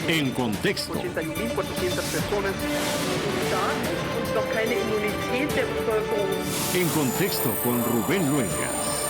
En contexto. 81.400 personas und noch keine Immunität der Bevölkerung. En contexto con Rubén Luengas.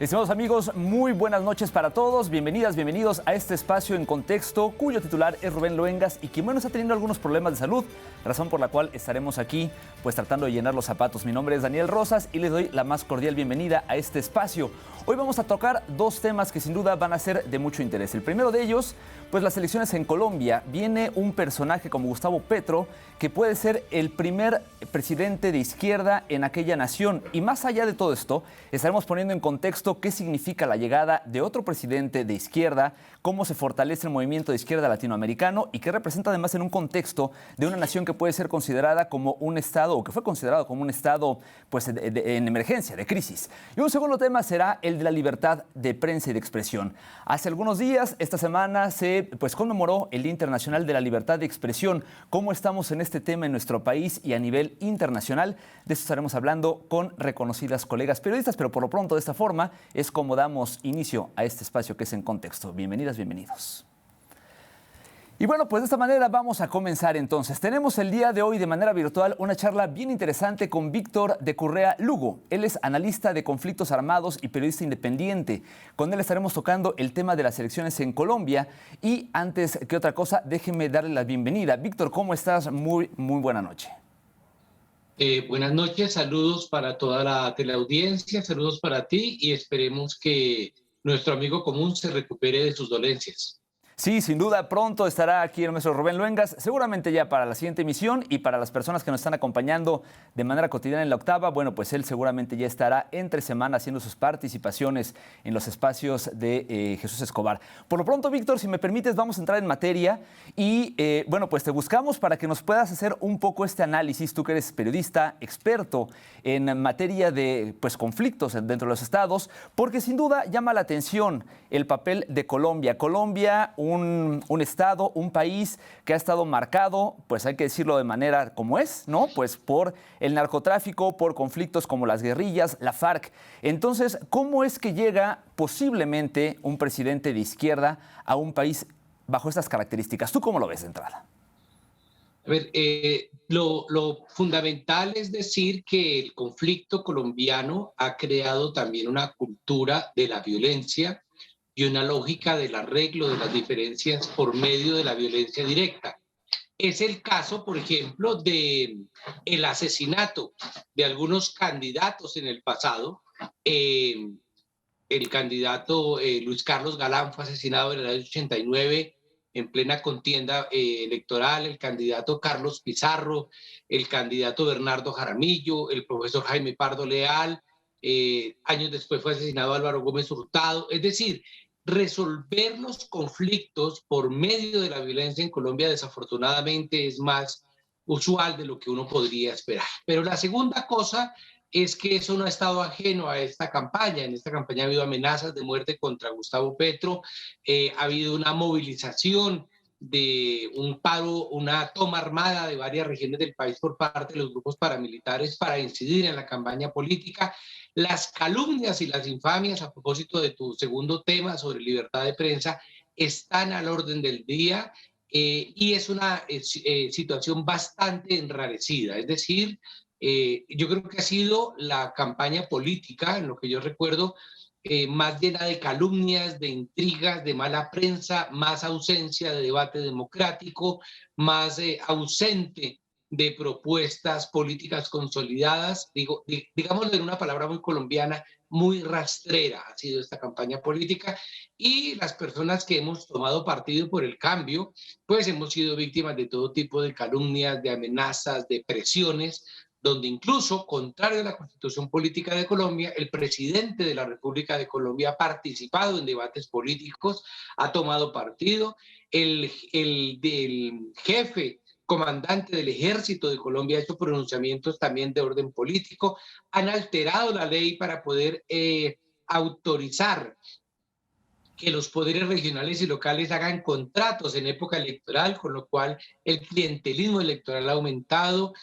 Estimados amigos, muy buenas noches para todos. Bienvenidas, bienvenidos a este espacio En Contexto, cuyo titular es Rubén Luengas y quien está teniendo algunos problemas de salud, razón por la cual estaremos aquí pues tratando de llenar los zapatos. Mi nombre es Daniel Rosas y les doy la más cordial bienvenida a este espacio. Hoy vamos a tocar dos temas que sin duda van a ser de mucho interés. El primero de ellos, pues las elecciones en Colombia. Viene un personaje como Gustavo Petro, que puede ser el primer presidente de izquierda en aquella nación. Y más allá de todo esto, estaremos poniendo en contexto qué significa la llegada de otro presidente de izquierda, cómo se fortalece el movimiento de izquierda latinoamericano y qué representa además en un contexto de una nación que puede ser considerada como un estado, o que fue considerado como un estado pues, en emergencia, de crisis. Y un segundo tema será el de la libertad de prensa y de expresión. Hace algunos días, esta semana, se conmemoró el Día Internacional de la Libertad de Expresión. ¿Cómo estamos en este tema en nuestro país y a nivel internacional? De esto estaremos hablando con reconocidas colegas periodistas, pero por lo pronto de esta forma es como damos inicio a este espacio que es En Contexto. Bienvenidas, bienvenidos. Y bueno, pues de esta manera vamos a comenzar entonces. Tenemos el día de hoy de manera virtual una charla bien interesante con Víctor de Currea Lugo. Él es analista de conflictos armados y periodista independiente. Con él estaremos tocando el tema de las elecciones en Colombia. Y antes que otra cosa, déjenme darle la bienvenida. Víctor, ¿cómo estás? Muy buena noche. Buenas noches, saludos para toda la teleaudiencia, saludos para ti y esperemos que nuestro amigo común se recupere de sus dolencias. Sí, sin duda, pronto estará aquí el maestro Rubén Luengas, seguramente ya para la siguiente emisión y para las personas que nos están acompañando de manera cotidiana en La Octava, bueno, pues él seguramente ya estará entre semana haciendo sus participaciones en los espacios de Jesús Escobar. Por lo pronto, Víctor, si me permites, vamos a entrar en materia y, bueno, pues te buscamos para que nos puedas hacer un poco este análisis, tú que eres periodista, experto en materia de conflictos dentro de los estados, porque sin duda llama la atención el papel de Colombia. Colombia, un estado, un país que ha estado marcado, pues hay que decirlo de manera como es, ¿no? Pues por el narcotráfico, por conflictos como las guerrillas, la FARC. Entonces, ¿cómo es que llega posiblemente un presidente de izquierda a un país bajo estas características? ¿Tú cómo lo ves de entrada? A ver, lo fundamental es decir que el conflicto colombiano ha creado también una cultura de la violencia y una lógica del arreglo de las diferencias por medio de la violencia directa. Es el caso, por ejemplo, del asesinato de algunos candidatos en el pasado. El candidato Luis Carlos Galán fue asesinado en el año 89 en plena contienda electoral, el candidato Carlos Pizarro, el candidato Bernardo Jaramillo, el profesor Jaime Pardo Leal, años después fue asesinado Álvaro Gómez Hurtado. Es decir, resolver los conflictos por medio de la violencia en Colombia desafortunadamente es más usual de lo que uno podría esperar. Pero la segunda cosa es que eso no ha estado ajeno a esta campaña. En esta campaña ha habido amenazas de muerte contra Gustavo Petro, ha habido una movilización de un paro, una toma armada de varias regiones del país por parte de los grupos paramilitares para incidir en la campaña política. Las calumnias y las infamias, a propósito de tu segundo tema sobre libertad de prensa, están al orden del día y es una situación bastante enrarecida. Es decir, yo creo que ha sido la campaña política, en lo que yo recuerdo, más llena de calumnias, de intrigas, de mala prensa, más ausencia de debate democrático, más ausente de propuestas políticas consolidadas. Digámoslo en una palabra muy colombiana, muy rastrera ha sido esta campaña política, y las personas que hemos tomado partido por el cambio, pues hemos sido víctimas de todo tipo de calumnias, de amenazas, de presiones, donde incluso, contrario a la Constitución Política de Colombia, el presidente de la República de Colombia ha participado en debates políticos, ha tomado partido, el jefe comandante del Ejército de Colombia ha hecho pronunciamientos también de orden político, han alterado la ley para poder autorizar que los poderes regionales y locales hagan contratos en época electoral, con lo cual el clientelismo electoral ha aumentado.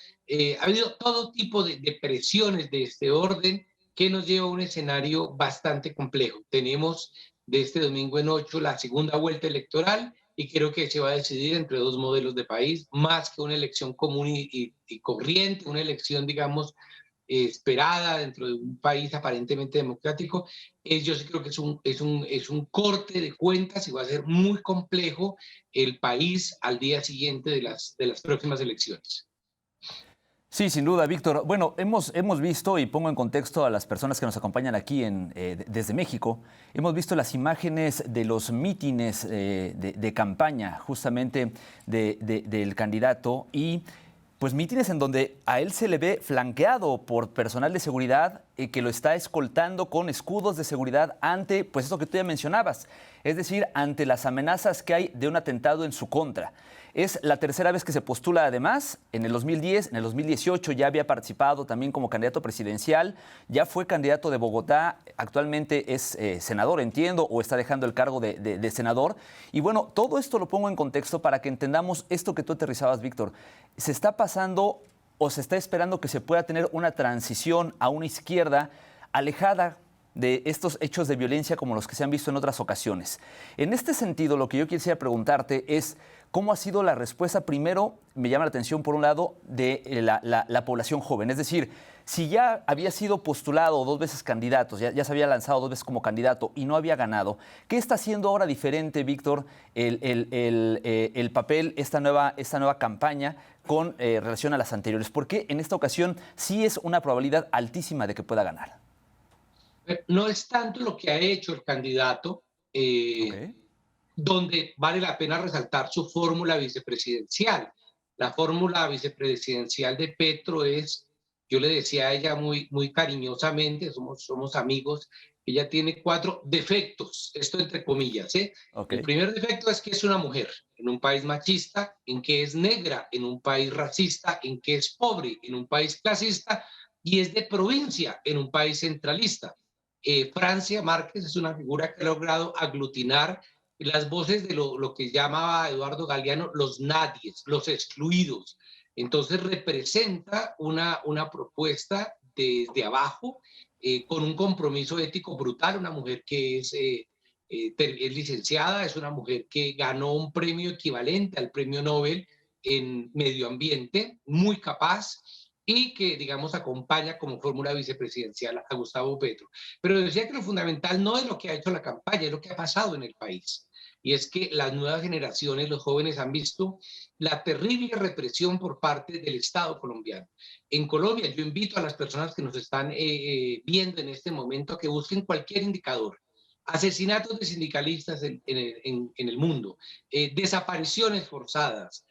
Ha habido todo tipo de presiones de este orden que nos lleva a un escenario bastante complejo. Tenemos de este domingo en 8 la segunda vuelta electoral y creo que se va a decidir entre dos modelos de país, más que una elección común y corriente, una elección, digamos, esperada dentro de un país aparentemente democrático. Yo sí creo que es un corte de cuentas y va a ser muy complejo el país al día siguiente de las próximas elecciones. Sí, sin duda, Víctor. Bueno, hemos visto, y pongo en contexto a las personas que nos acompañan aquí desde México, hemos visto las imágenes de los mítines de campaña justamente del candidato y pues mítines en donde a él se le ve flanqueado por personal de seguridad que lo está escoltando con escudos de seguridad ante, pues eso que tú ya mencionabas, es decir, ante las amenazas que hay de un atentado en su contra. Es la tercera vez que se postula además, en el 2010, en el 2018 ya había participado también como candidato presidencial, ya fue candidato de Bogotá, actualmente es senador, entiendo, o está dejando el cargo de senador. Y bueno, todo esto lo pongo en contexto para que entendamos esto que tú aterrizabas, Víctor. Se está pasando o se está esperando que se pueda tener una transición a una izquierda alejada de estos hechos de violencia como los que se han visto en otras ocasiones. En este sentido, lo que yo quisiera preguntarte es cómo ha sido la respuesta, primero, me llama la atención por un lado, de la población joven. Es decir, si ya había sido postulado 2 veces candidato, ya se había lanzado 2 veces como candidato y no había ganado, ¿qué está haciendo ahora diferente, Víctor, el papel, esta nueva campaña con relación a las anteriores? Porque en esta ocasión sí es una probabilidad altísima de que pueda ganar. No es tanto lo que ha hecho el candidato, donde vale la pena resaltar su fórmula vicepresidencial. La fórmula vicepresidencial de Petro es, yo le decía a ella muy cariñosamente, somos amigos, ella tiene 4 defectos, esto entre comillas. El primer defecto es que es una mujer en un país machista, en que es negra en un país racista, en que es pobre en un país clasista y es de provincia en un país centralista. Francia Márquez es una figura que ha logrado aglutinar las voces de lo que llamaba Eduardo Galeano los nadies, los excluidos. Entonces representa una propuesta desde abajo, con un compromiso ético brutal, una mujer que es licenciada, es una mujer que ganó un premio equivalente al premio Nobel en medio ambiente, muy capaz, y que, digamos, acompaña como fórmula vicepresidencial a Gustavo Petro. Pero decía que lo fundamental no es lo que ha hecho la campaña, es lo que ha pasado en el país. Y es que las nuevas generaciones, los jóvenes, han visto la terrible represión por parte del Estado colombiano. En Colombia, yo invito a las personas que nos están viendo en este momento a que busquen cualquier indicador. Asesinatos de sindicalistas en el mundo, desapariciones forzadas,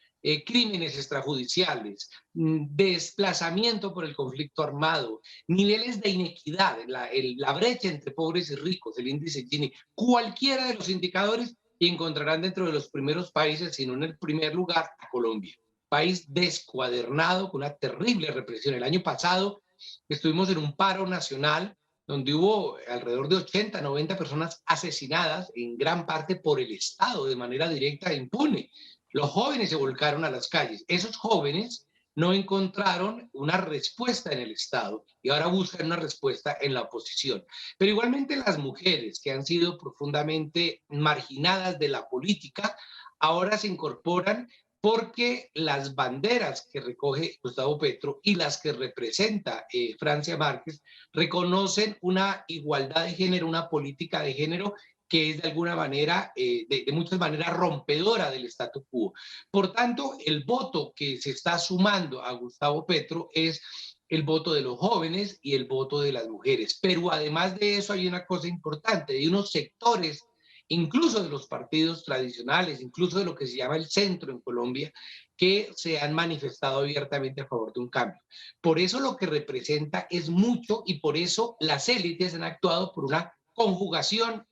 crímenes extrajudiciales, desplazamiento por el conflicto armado, niveles de inequidad, la brecha entre pobres y ricos, el índice Gini, cualquiera de los indicadores, y encontrarán dentro de los primeros países, si no en el primer lugar, a Colombia. País descuadernado con una terrible represión. El año pasado estuvimos en un paro nacional donde hubo alrededor de 80, 90 personas asesinadas, en gran parte por el Estado, de manera directa e impune. Los jóvenes se volcaron a las calles. Esos jóvenes no encontraron una respuesta en el Estado y ahora buscan una respuesta en la oposición. Pero igualmente las mujeres que han sido profundamente marginadas de la política ahora se incorporan porque las banderas que recoge Gustavo Petro y las que representa Francia Márquez reconocen una igualdad de género, una política de género que es de alguna manera, de muchas maneras, rompedora del statu quo. Por tanto, el voto que se está sumando a Gustavo Petro es el voto de los jóvenes y el voto de las mujeres. Pero además de eso hay una cosa importante, hay unos sectores, incluso de los partidos tradicionales, incluso de lo que se llama el centro en Colombia, que se han manifestado abiertamente a favor de un cambio. Por eso lo que representa es mucho y por eso las élites han actuado por una conjugación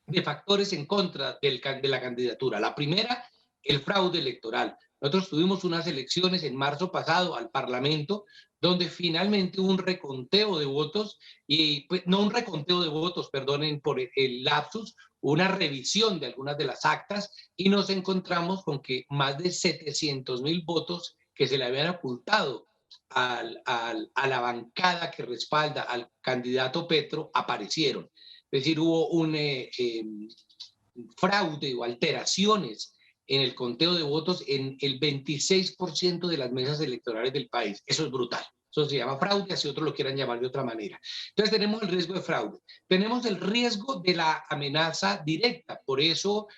de factores en contra de la candidatura. La primera, el fraude electoral. Nosotros tuvimos unas elecciones en marzo pasado al Parlamento, donde finalmente hubo un reconteo de votos, y pues, no un reconteo de votos, perdonen por el lapsus, una revisión de algunas de las actas, y nos encontramos con que más de 700.000 votos que se le habían ocultado a la bancada que respalda al candidato Petro aparecieron. Es decir, hubo un fraude o alteraciones en el conteo de votos en el 26% de las mesas electorales del país. Eso es brutal. Eso se llama fraude, así otros lo quieran llamar de otra manera. Entonces tenemos el riesgo de fraude. Tenemos el riesgo de la amenaza directa. Por eso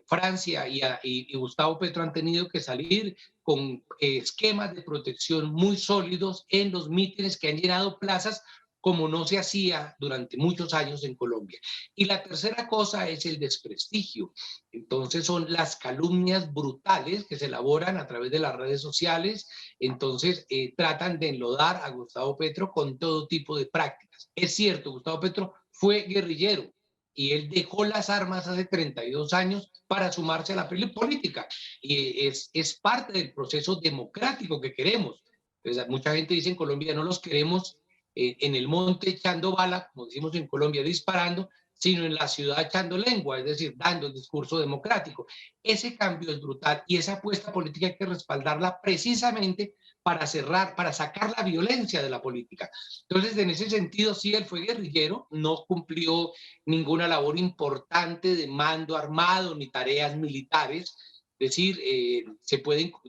Francia y Gustavo Petro han tenido que salir con esquemas de protección muy sólidos en los mítines que han llenado plazas como no se hacía durante muchos años en Colombia. Y la tercera cosa es el desprestigio. Entonces son las calumnias brutales que se elaboran a través de las redes sociales. Entonces tratan de enlodar a Gustavo Petro con todo tipo de prácticas. Es cierto, Gustavo Petro fue guerrillero y él dejó las armas hace 32 años para sumarse a la política. Y es parte del proceso democrático que queremos. Entonces, mucha gente dice en Colombia no los queremos en el monte echando bala, como decimos en Colombia, disparando, sino en la ciudad echando lengua, es decir, dando el discurso democrático. Ese cambio es brutal y esa apuesta política hay que respaldarla precisamente para sacar la violencia de la política. Entonces, en ese sentido, sí, él fue guerrillero, no cumplió ninguna labor importante de mando armado ni tareas militares, es decir,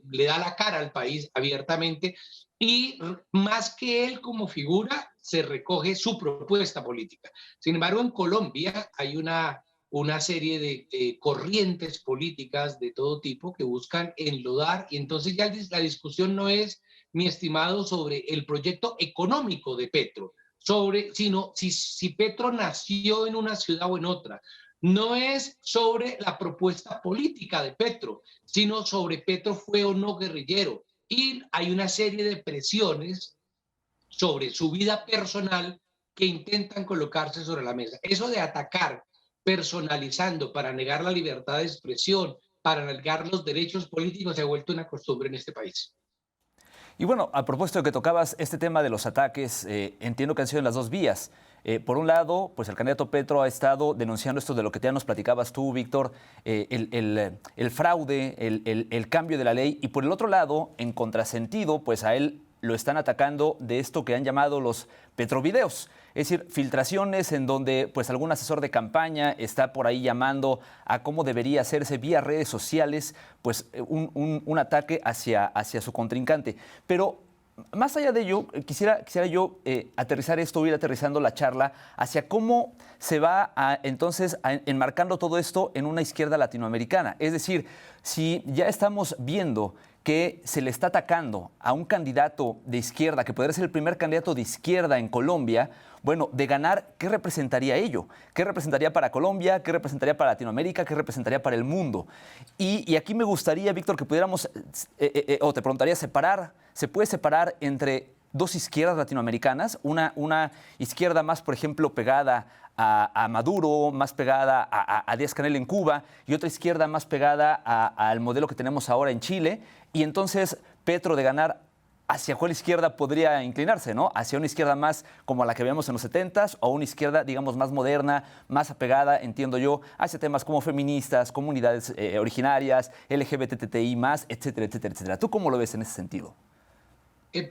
le da la cara al país abiertamente, y más que él como figura, se recoge su propuesta política. Sin embargo, en Colombia hay una serie de corrientes políticas de todo tipo que buscan enlodar, y entonces ya la discusión no es, mi estimado, sobre el proyecto económico de Petro, sino si Petro nació en una ciudad o en otra. No es sobre la propuesta política de Petro, sino sobre Petro fue o no guerrillero. Y hay una serie de presiones sobre su vida personal que intentan colocarse sobre la mesa. Eso de atacar personalizando para negar la libertad de expresión, para negar los derechos políticos, se ha vuelto una costumbre en este país. Y bueno, a propósito de que tocabas este tema de los ataques, entiendo que han sido en las dos vías. Por un lado, pues el candidato Petro ha estado denunciando esto de lo que ya nos platicabas tú, Víctor, el fraude, el cambio de la ley. Y por el otro lado, en contrasentido, pues a él lo están atacando de esto que han llamado los petrovideos. Es decir, filtraciones en donde pues algún asesor de campaña está por ahí llamando a cómo debería hacerse vía redes sociales pues un ataque hacia su contrincante. Pero más allá de ello, quisiera yo aterrizar esto, ir aterrizando la charla hacia cómo se va entonces enmarcando todo esto en una izquierda latinoamericana. Es decir, si ya estamos viendo que se le está atacando a un candidato de izquierda, que podría ser el primer candidato de izquierda en Colombia, bueno, de ganar, ¿qué representaría ello? ¿Qué representaría para Colombia? ¿Qué representaría para Latinoamérica? ¿Qué representaría para el mundo? Y aquí me gustaría, Víctor, que pudiéramos, o te preguntaría, ¿se puede separar entre dos izquierdas latinoamericanas? Una izquierda más, por ejemplo, pegada a Maduro, más pegada a Díaz-Canel en Cuba, y otra izquierda más pegada al modelo que tenemos ahora en Chile. Y entonces Petro, de ganar, ¿hacia cuál izquierda podría inclinarse, no? ¿Hacia una izquierda más como la que veíamos en los 70s o una izquierda, digamos, más moderna, más apegada, entiendo yo, hacia temas como feministas, comunidades originarias, LGBTTI+, etcétera, etcétera, etcétera? ¿Tú cómo lo ves en ese sentido?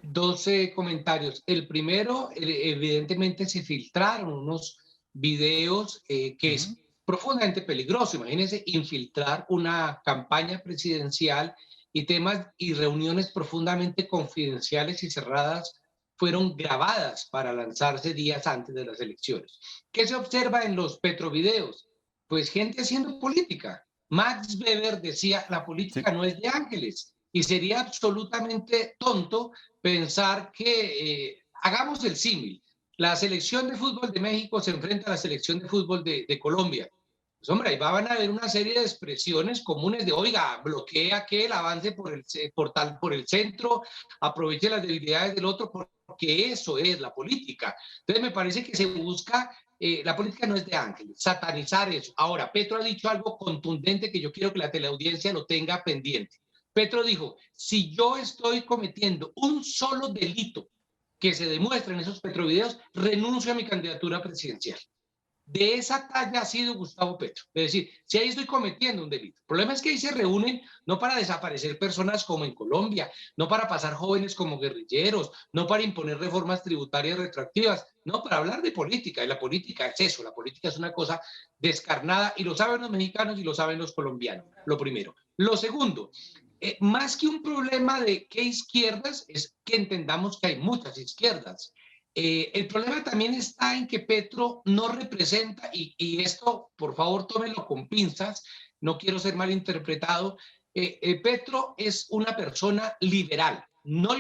12 comentarios. El primero, evidentemente se filtraron unos videos que es profundamente peligroso. Imagínense infiltrar una campaña presidencial y temas y reuniones profundamente confidenciales y cerradas fueron grabadas para lanzarse días antes de las elecciones. ¿Qué se observa en los petrovideos? Pues gente haciendo política. Max Weber decía, la política no es de ángeles, y sería absolutamente tonto pensar que, hagamos el símil, la selección de fútbol de México se enfrenta a la selección de fútbol de Colombia. Pues hombre, ahí van a haber una serie de expresiones comunes de, oiga, bloquea aquel, avance por el centro, aproveche las debilidades del otro, porque eso es la política. Entonces me parece que se busca, la política no es de ángeles, satanizar eso. Ahora, Petro ha dicho algo contundente que yo quiero que la teleaudiencia lo tenga pendiente. Petro dijo, si yo estoy cometiendo un solo delito que se demuestre en esos petrovideos, renuncio a mi candidatura presidencial. de esa talla ha sido Gustavo Petro. Es decir, si ahí estoy cometiendo un delito. El problema es que ahí se reúnen no para desaparecer personas como en Colombia, no para pasar jóvenes como guerrilleros, no para imponer reformas tributarias retroactivas, no, para hablar de política. Y la política es eso, la política es una cosa descarnada y lo saben los mexicanos y lo saben los colombianos, lo primero. Lo segundo, más que un problema de qué izquierdas, es que entendamos que hay muchas izquierdas. El problema también está en que Petro no representa, y esto por favor tómenlo con pinzas, no quiero ser malinterpretado, Petro es una persona liberal, no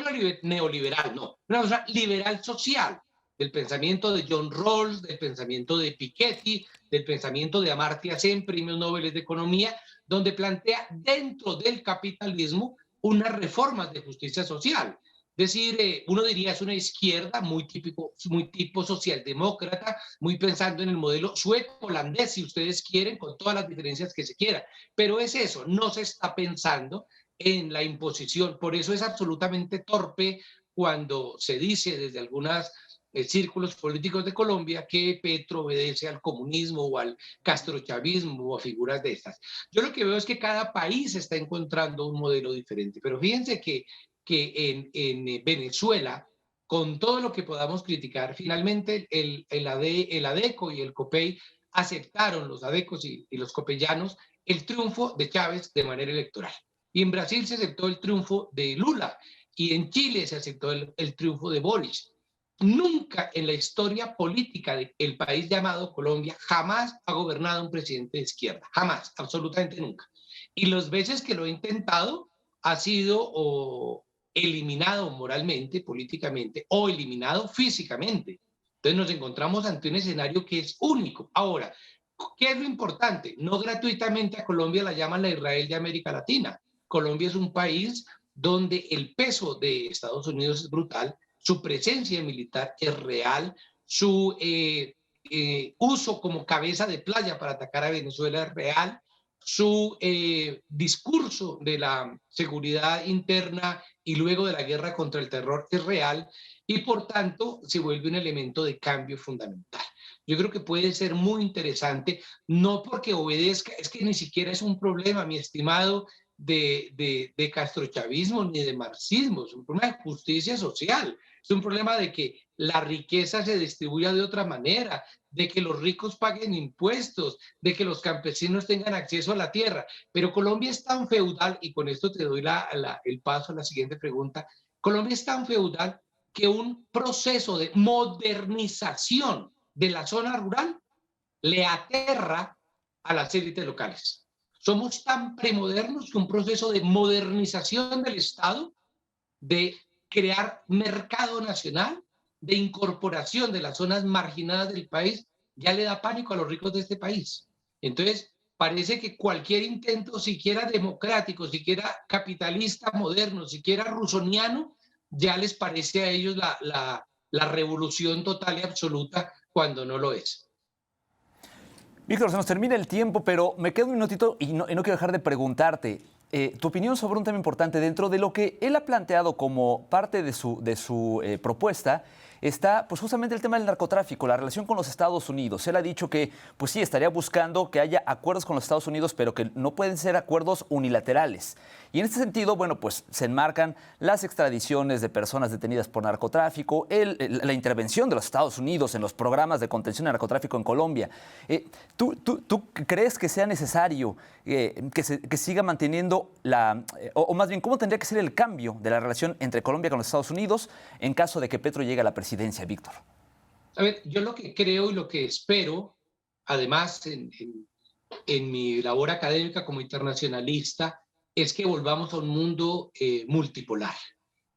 neoliberal, no, una persona liberal social, del pensamiento de John Rawls, del pensamiento de Piketty, del pensamiento de Amartya Sen, premios Nobel de Economía, donde plantea dentro del capitalismo unas reformas de justicia social. Es decir, uno diría es una izquierda muy tipo socialdemócrata, muy pensando en el modelo sueco-holandés, si ustedes quieren, con todas las diferencias que se quieran. Pero es eso, no se está pensando en la imposición. Por eso es absolutamente torpe cuando se dice desde algunas círculos políticos de Colombia que Petro obedece al comunismo o al castrochavismo o a figuras de estas. Yo lo que veo es que cada país está encontrando un modelo diferente, pero fíjense que en Venezuela, con todo lo que podamos criticar, finalmente el ADECO y el COPEI aceptaron, los ADECOS y los copellanos, el triunfo de Chávez de manera electoral. Y en Brasil se aceptó el triunfo de Lula y en Chile se aceptó el triunfo de Boris. Nunca en la historia política del país llamado Colombia jamás ha gobernado un presidente de izquierda, jamás, absolutamente nunca. Y las veces que lo ha intentado ha sido eliminado moralmente, políticamente, o eliminado físicamente. Entonces nos encontramos ante un escenario que es único. Ahora, ¿qué es lo importante? No gratuitamente a Colombia la llaman la Israel de América Latina. Colombia es un país donde el peso de Estados Unidos es brutal, su presencia militar es real, su uso como cabeza de playa para atacar a Venezuela es real, su discurso de la seguridad interna y luego de la guerra contra el terror es real y por tanto se vuelve un elemento de cambio fundamental. Yo creo que puede ser muy interesante, no porque obedezca, es que ni siquiera es un problema, mi estimado, de castrochavismo ni de marxismo, es un problema de justicia social, es un problema de que la riqueza se distribuya de otra manera, de que los ricos paguen impuestos, de que los campesinos tengan acceso a la tierra. Pero Colombia es tan feudal, y con esto te doy el paso a la siguiente pregunta, Colombia es tan feudal que un proceso de modernización de la zona rural le aterra a las élites locales. Somos tan premodernos que un proceso de modernización del Estado, de crear mercado nacional, de incorporación de las zonas marginadas del país, ya le da pánico a los ricos de este país. Entonces, parece que cualquier intento, siquiera democrático, siquiera capitalista moderno, siquiera rusoniano, ya les parece a ellos la revolución total y absoluta cuando no lo es. Víctor, se nos termina el tiempo, pero me quedo un minutito y no quiero dejar de preguntarte tu opinión sobre un tema importante. Dentro de lo que él ha planteado como parte de su propuesta está pues justamente el tema del narcotráfico, la relación con los Estados Unidos. Él ha dicho que pues sí, estaría buscando que haya acuerdos con los Estados Unidos, pero que no pueden ser acuerdos unilaterales. Y en este sentido, bueno, pues se enmarcan las extradiciones de personas detenidas por narcotráfico, la intervención de los Estados Unidos en los programas de contención de narcotráfico en Colombia. ¿Tú crees que sea necesario que siga manteniendo o más bien, cómo tendría que ser el cambio de la relación entre Colombia con los Estados Unidos en caso de que Petro llegue a la presidencia, Víctor? A ver, yo lo que creo y lo que espero, además en mi labor académica como internacionalista, es que volvamos a un mundo multipolar,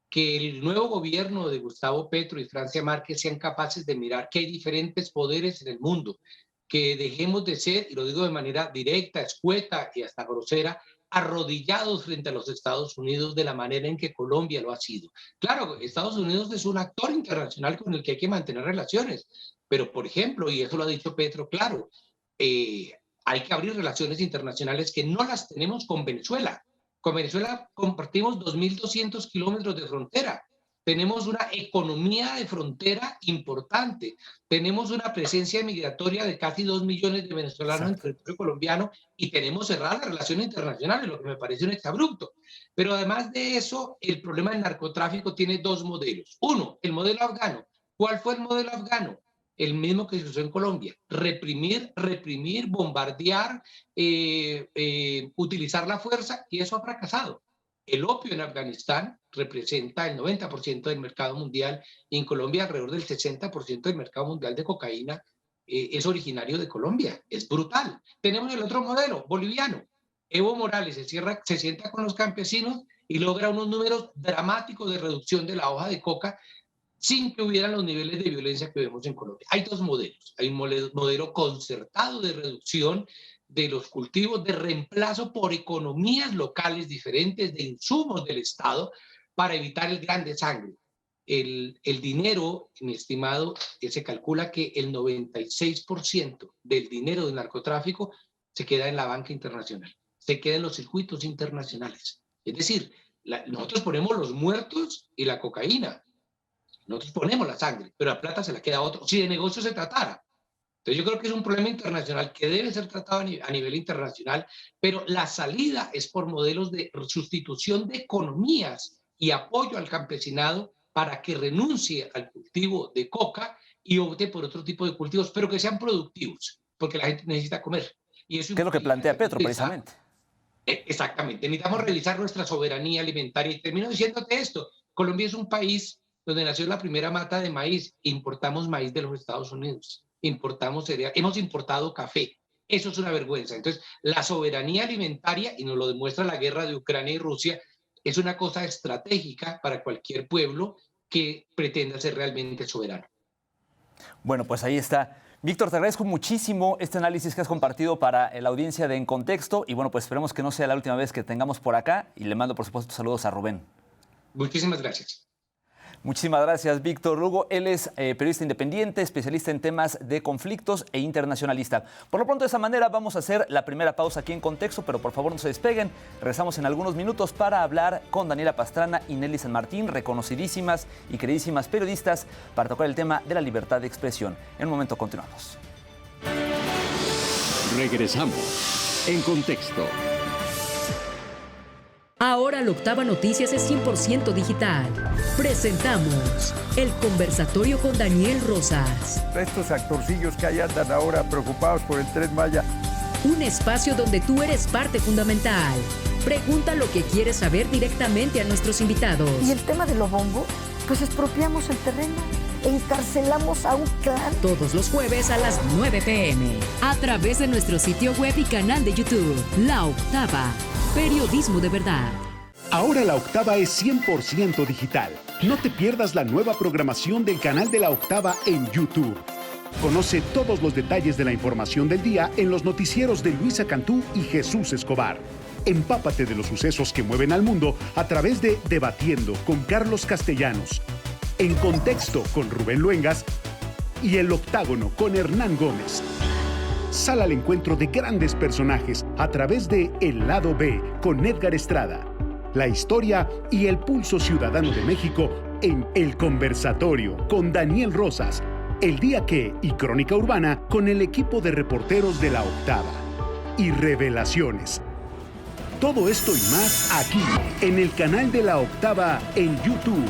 que el nuevo gobierno de Gustavo Petro y Francia Márquez sean capaces de mirar que hay diferentes poderes en el mundo, que dejemos de ser, y lo digo de manera directa, escueta y hasta grosera, arrodillados frente a los Estados Unidos de la manera en que Colombia lo ha sido. Claro, Estados Unidos es un actor internacional con el que hay que mantener relaciones, pero por ejemplo, y eso lo ha dicho Petro, claro, hay que abrir relaciones internacionales que no las tenemos con Venezuela. Con Venezuela compartimos 2.200 kilómetros de frontera. tenemos una economía de frontera importante, tenemos una presencia migratoria de casi 2 millones de venezolanos en el territorio colombiano y tenemos cerradas las relaciones internacionales, lo que me parece un exabrupto. Pero además de eso, el problema del narcotráfico tiene dos modelos. Uno, el modelo afgano. ¿Cuál fue el modelo afgano? El mismo que se usó en Colombia: reprimir, bombardear, utilizar la fuerza, y eso ha fracasado. El opio en Afganistán representa el 90% del mercado mundial, y en Colombia alrededor del 60% del mercado mundial de cocaína es originario de Colombia. Es brutal. Tenemos el otro modelo, boliviano. Evo Morales se sienta con los campesinos y logra unos números dramáticos de reducción de la hoja de coca sin que hubieran los niveles de violencia que vemos en Colombia. Hay dos modelos. Hay un modelo concertado de reducción de los cultivos, de reemplazo por economías locales diferentes, de insumos del Estado, para evitar el gran desangre. El dinero, mi estimado, se calcula que el 96% del dinero del narcotráfico se queda en la banca internacional, se queda en los circuitos internacionales. Es decir, nosotros ponemos los muertos y la cocaína, nosotros ponemos la sangre, pero la plata se la queda a otro, si de negocio se tratara. Entonces yo creo que es un problema internacional que debe ser tratado a nivel internacional, pero la salida es por modelos de sustitución de economías y apoyo al campesinado para que renuncie al cultivo de coca y opte por otro tipo de cultivos, pero que sean productivos, porque la gente necesita comer. Y eso ¿qué es lo que plantea Petro, precisamente? Exactamente. Necesitamos revisar nuestra soberanía alimentaria. Y termino diciéndote esto: Colombia es un país donde nació la primera mata de maíz. Importamos maíz de los Estados Unidos, importamos cereal, hemos importado café. Eso es una vergüenza. Entonces, la soberanía alimentaria, y nos lo demuestra la guerra de Ucrania y Rusia, es una cosa estratégica para cualquier pueblo que pretenda ser realmente soberano. Bueno, pues ahí está. Víctor, te agradezco muchísimo este análisis que has compartido para la audiencia de En Contexto, y bueno, pues esperemos que no sea la última vez que tengamos por acá, y le mando por supuesto saludos a Rubén. Muchísimas gracias. Muchísimas gracias, Víctor Lugo. Él es periodista independiente, especialista en temas de conflictos e internacionalista. Por lo pronto, de esa manera vamos a hacer la primera pausa aquí en Contexto, pero por favor no se despeguen. Regresamos en algunos minutos para hablar con Daniela Pastrana y Nelly San Martín, reconocidísimas y queridísimas periodistas, para tocar el tema de la libertad de expresión. En un momento continuamos. Regresamos en Contexto. Ahora la Octava Noticias es 100% digital. Presentamos El Conversatorio con Daniel Rosas. Estos actorcillos que ahí andan ahora preocupados por el Tren Maya. Un espacio donde tú eres parte fundamental. Pregunta lo que quieres saber directamente a nuestros invitados. Y el tema de los bombos, pues expropiamos el terreno, encarcelamos a un clan. Todos los jueves a las 9 p.m. a través de nuestro sitio web y canal de YouTube. La Octava. Periodismo de verdad. Ahora La Octava es 100% digital. No te pierdas la nueva programación del canal de La Octava en YouTube. Conoce todos los detalles de la información del día en los noticieros de Luisa Cantú y Jesús Escobar. Empápate de los sucesos que mueven al mundo a través de Debatiendo con Carlos Castellanos, En Contexto con Rubén Luengas y El Octágono con Hernán Gómez. Sal al encuentro de grandes personajes a través de El Lado B con Edgar Estrada. La historia y el pulso ciudadano de México en El Conversatorio con Daniel Rosas, El Día Que y Crónica Urbana con el equipo de reporteros de La Octava. Y Revelaciones. Todo esto y más aquí, en el canal de La Octava en YouTube.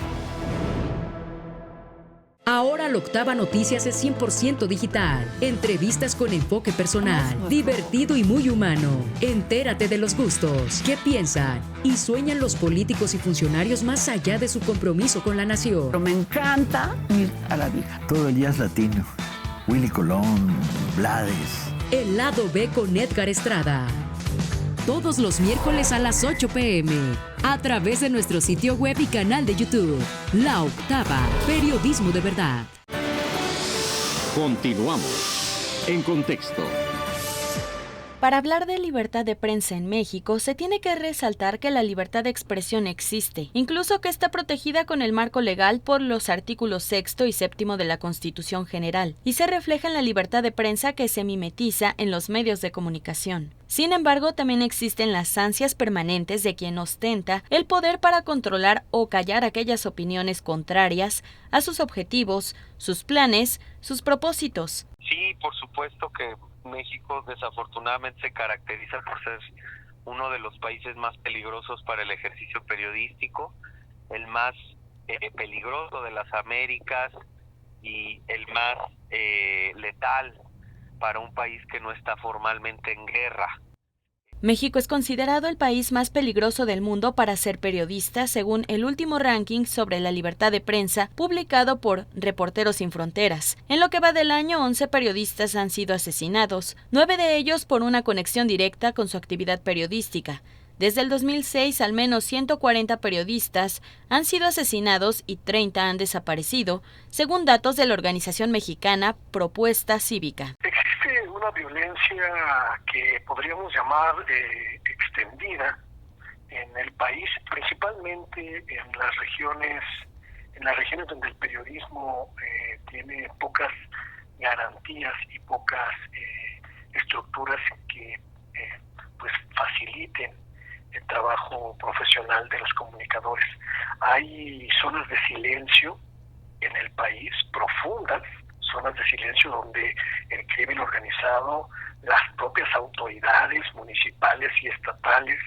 Ahora la Octava Noticias es 100% digital. Entrevistas con enfoque personal, divertido y muy humano. Entérate de los gustos, qué piensan y sueñan los políticos y funcionarios más allá de su compromiso con la nación. Pero me encanta ir a la Viga. Todo el día es latino. Willy Colón, Blades. El Lado B con Edgar Estrada. Todos los miércoles a las 8 p.m. a través de nuestro sitio web y canal de YouTube. La Octava. Periodismo de verdad. Continuamos en Contexto. Para hablar de libertad de prensa en México, se tiene que resaltar que la libertad de expresión existe, incluso que está protegida con el marco legal por los artículos 6 y 7 de la Constitución General, y se refleja en la libertad de prensa que se mimetiza en los medios de comunicación. Sin embargo, también existen las ansias permanentes de quien ostenta el poder para controlar o callar aquellas opiniones contrarias a sus objetivos, sus planes, sus propósitos. Sí, por supuesto que México desafortunadamente se caracteriza por ser uno de los países más peligrosos para el ejercicio periodístico, el más peligroso de las Américas y el más letal para un país que no está formalmente en guerra. México es considerado el país más peligroso del mundo para ser periodista, según el último ranking sobre la libertad de prensa publicado por Reporteros Sin Fronteras. En lo que va del año, 11 periodistas han sido asesinados, 9 de ellos por una conexión directa con su actividad periodística. Desde el 2006, al menos 140 periodistas han sido asesinados y 30 han desaparecido, según datos de la organización mexicana Propuesta Cívica. Existe una violencia que podríamos llamar extendida en el país, principalmente en las regiones donde el periodismo tiene pocas garantías y pocas estructuras que pues faciliten el trabajo profesional de los comunicadores. Hay zonas de silencio en el país, profundas zonas de silencio donde el crimen organizado, las propias autoridades municipales y estatales,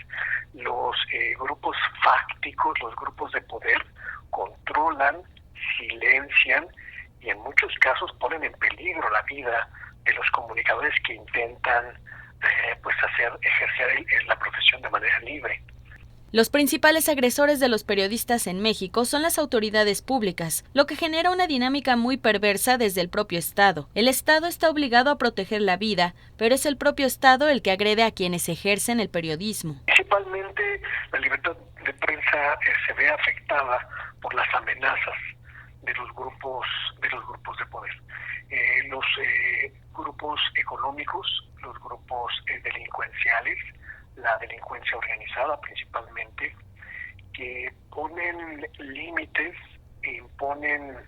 los grupos fácticos, los grupos de poder, controlan, silencian y en muchos casos ponen en peligro la vida de los comunicadores que intentan ejercer la profesión de manera libre. Los principales agresores de los periodistas en México son las autoridades públicas, lo que genera una dinámica muy perversa desde el propio Estado. El Estado está obligado a proteger la vida, pero es el propio Estado el que agrede a quienes ejercen el periodismo. Principalmente la libertad de prensa se ve afectada por las amenazas de los grupos de poder. Los grupos económicos, los grupos delincuenciales, la delincuencia organizada principalmente, que ponen límites e imponen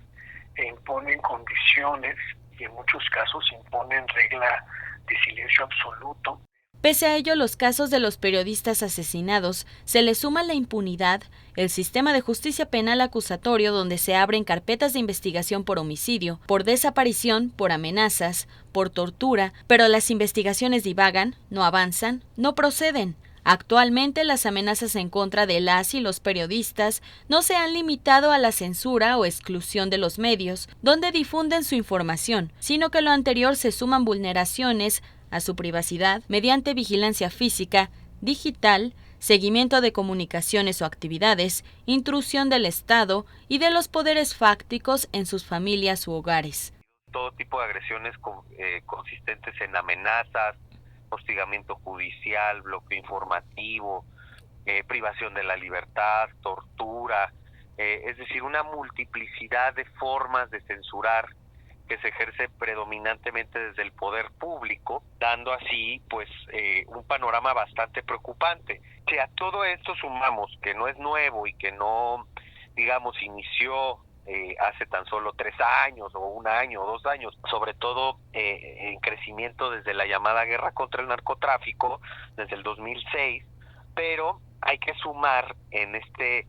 condiciones y en muchos casos imponen regla de silencio absoluto. Pese a ello, los casos de los periodistas asesinados se le suma la impunidad, el sistema de justicia penal acusatorio donde se abren carpetas de investigación por homicidio, por desaparición, por amenazas, por tortura, pero las investigaciones divagan, no avanzan, no proceden. Actualmente, las amenazas en contra de las y los periodistas no se han limitado a la censura o exclusión de los medios, donde difunden su información, sino que a lo anterior se suman vulneraciones a su privacidad mediante vigilancia física, digital, seguimiento de comunicaciones o actividades, intrusión del Estado y de los poderes fácticos en sus familias u hogares. Todo tipo de agresiones consistentes en amenazas, hostigamiento judicial, bloqueo informativo, privación de la libertad, tortura, es decir, una multiplicidad de formas de censurar que se ejerce predominantemente desde el poder público, dando así pues un panorama bastante preocupante. Si a todo esto sumamos que no es nuevo y que no, digamos, inició hace tan solo 3 años o 1 año o 2 años, sobre todo en crecimiento desde la llamada guerra contra el narcotráfico, desde el 2006, pero hay que sumar en este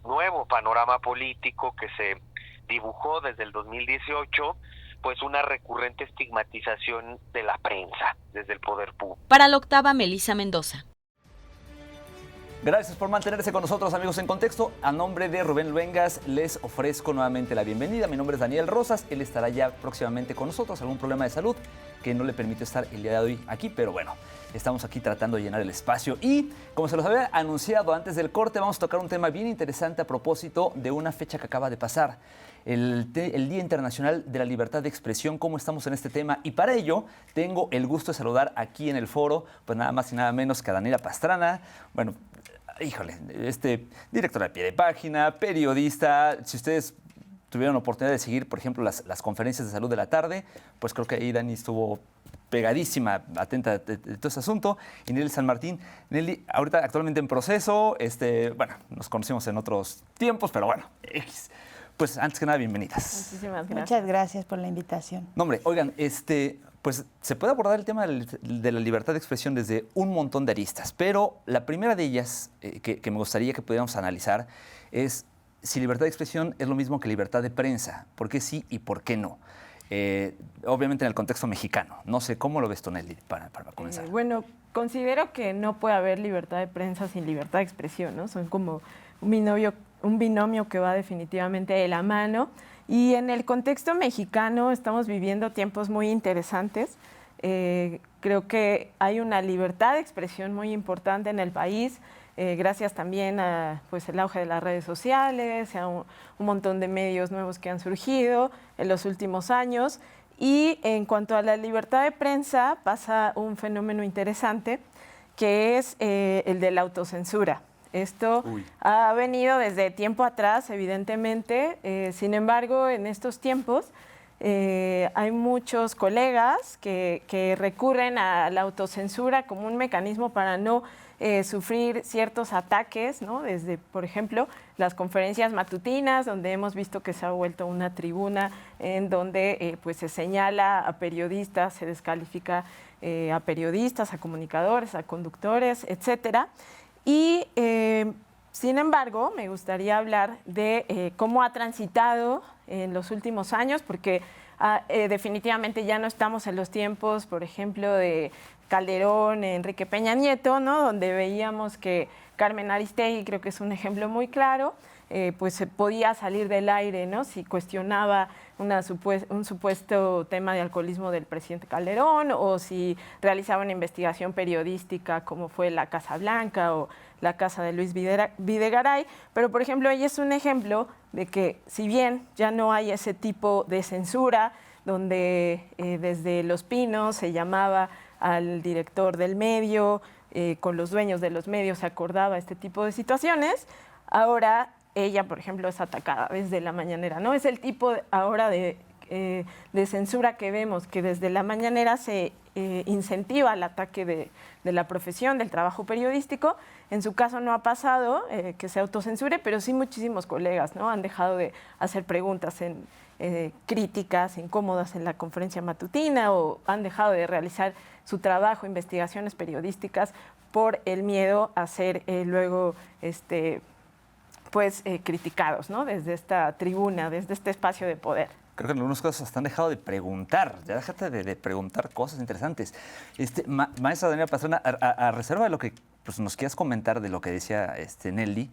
nuevo panorama político que se dibujó desde el 2018, pues una recurrente estigmatización de la prensa desde el poder público. Para la Octava, Melissa Mendoza. Gracias por mantenerse con nosotros, amigos en Contexto. A nombre de Rubén Luengas, les ofrezco nuevamente la bienvenida. Mi nombre es Daniel Rosas. Él estará ya próximamente con nosotros. Algún problema de salud que no le permite estar el día de hoy aquí, pero bueno, estamos aquí tratando de llenar el espacio. Y como se los había anunciado antes del corte, vamos a tocar un tema bien interesante a propósito de una fecha que acaba de pasar. El Día Internacional de la Libertad de Expresión, cómo estamos en este tema. Y para ello, tengo el gusto de saludar aquí en el foro, pues nada más y nada menos que a Daniela Pastrana. Bueno, híjole, directora de Pie de Página, periodista. Si ustedes tuvieron la oportunidad de seguir, por ejemplo, las conferencias de salud de la tarde, pues creo que ahí Dani estuvo pegadísima, atenta de todo este asunto, y Nelly San Martín. Nelly, ahorita actualmente en proceso, bueno, nos conocimos en otros tiempos, pero bueno, pues antes que nada, bienvenidas. Muchísimas gracias. Muchas gracias por la invitación. No, hombre, oigan, pues se puede abordar el tema de la libertad de expresión desde un montón de aristas, pero la primera de ellas que me gustaría que pudiéramos analizar es si libertad de expresión es lo mismo que libertad de prensa, por qué sí y por qué no. Obviamente en el contexto mexicano. No sé, ¿cómo lo ves tú, Nelly, para comenzar? Bueno, considero que no puede haber libertad de prensa sin libertad de expresión, ¿no? Son como un binomio que va definitivamente de la mano. Y en el contexto mexicano estamos viviendo tiempos muy interesantes. Creo que hay una libertad de expresión muy importante en el país, gracias también a pues, el auge de las redes sociales, a un montón de medios nuevos que han surgido en los últimos años. Y en cuanto a la libertad de prensa, pasa un fenómeno interesante, que es el de la autocensura. Esto ha venido desde tiempo atrás, evidentemente. Sin embargo, en estos tiempos hay muchos colegas que recurren a la autocensura como un mecanismo para no sufrir ciertos ataques, ¿no? Desde, por ejemplo, las conferencias matutinas, donde hemos visto que se ha vuelto una tribuna en donde pues se señala a periodistas, se descalifica a periodistas, a comunicadores, a conductores, etcétera. Y, sin embargo, me gustaría hablar de cómo ha transitado en los últimos años, porque definitivamente ya no estamos en los tiempos, por ejemplo, de Calderón, Enrique Peña Nieto, ¿no? Donde veíamos que Carmen Aristegui, creo que es un ejemplo muy claro, pues se podía salir del aire, ¿no? Si cuestionaba un supuesto tema de alcoholismo del presidente Calderón, o si realizaba una investigación periodística como fue la Casa Blanca o la casa de Luis Videgaray. Pero, por ejemplo, ella es un ejemplo de que, si bien ya no hay ese tipo de censura, donde desde Los Pinos se llamaba al director del medio, con los dueños de los medios se acordaba este tipo de situaciones, ahora ella, por ejemplo, es atacada desde la mañanera, ¿no? Es el tipo ahora de censura que vemos, que desde la mañanera se incentiva el ataque de la profesión, del trabajo periodístico. En su caso no ha pasado que se autocensure, pero sí muchísimos colegas, ¿no? Han dejado de hacer preguntas críticas, incómodas en la conferencia matutina, o han dejado de realizar su trabajo, investigaciones periodísticas, por el miedo a ser luego criticados, ¿no? Desde esta tribuna, desde este espacio de poder. Creo que en algunos casos hasta han dejado de preguntar. Ya déjate de preguntar cosas interesantes. Maestra Daniela Pastrana, a reserva de lo que pues, nos quieras comentar de lo que decía Nelly,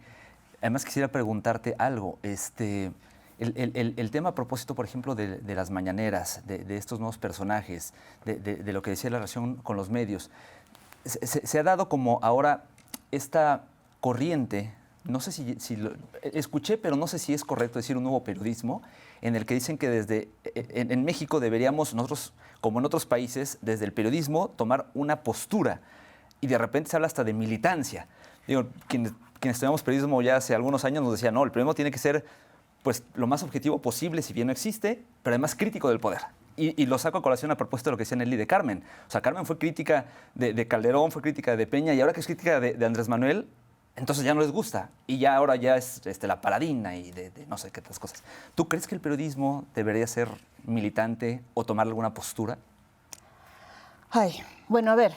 además quisiera preguntarte algo. El tema a propósito, por ejemplo, de las mañaneras, de estos nuevos personajes, de lo que decía la relación con los medios, se ha dado como ahora esta corriente. No sé si lo escuché, pero no sé si es correcto decir un nuevo periodismo, en el que dicen que en México deberíamos nosotros, como en otros países, desde el periodismo tomar una postura, y de repente se habla hasta de militancia. Digo, quienes estudiamos periodismo ya hace algunos años nos decían, no, el periodismo tiene que ser pues, lo más objetivo posible, si bien no existe, pero además crítico del poder. Y lo saco a colación a propósito de lo que decía Nelly de Carmen. O sea, Carmen fue crítica de Calderón, fue crítica de Peña, y ahora que es crítica de Andrés Manuel, entonces ya no les gusta, y ya ahora ya es la paladina y de no sé qué otras cosas. ¿Tú crees que el periodismo debería ser militante o tomar alguna postura? Bueno, a ver,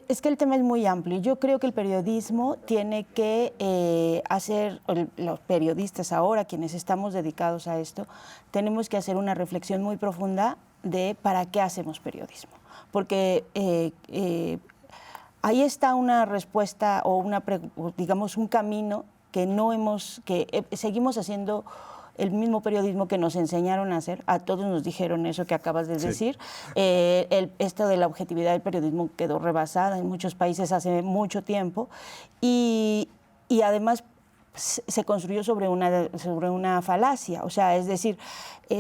es que el tema es muy amplio. Yo creo que el periodismo tiene que hacer, los periodistas ahora, quienes estamos dedicados a esto, tenemos que hacer una reflexión muy profunda de para qué hacemos periodismo. Porque ahí está una respuesta o digamos un camino que seguimos haciendo el mismo periodismo que nos enseñaron a hacer. A todos nos dijeron eso que acabas de decir. Esto de la objetividad del periodismo quedó rebasada en muchos países hace mucho tiempo, y además se construyó sobre una falacia. O sea, es decir,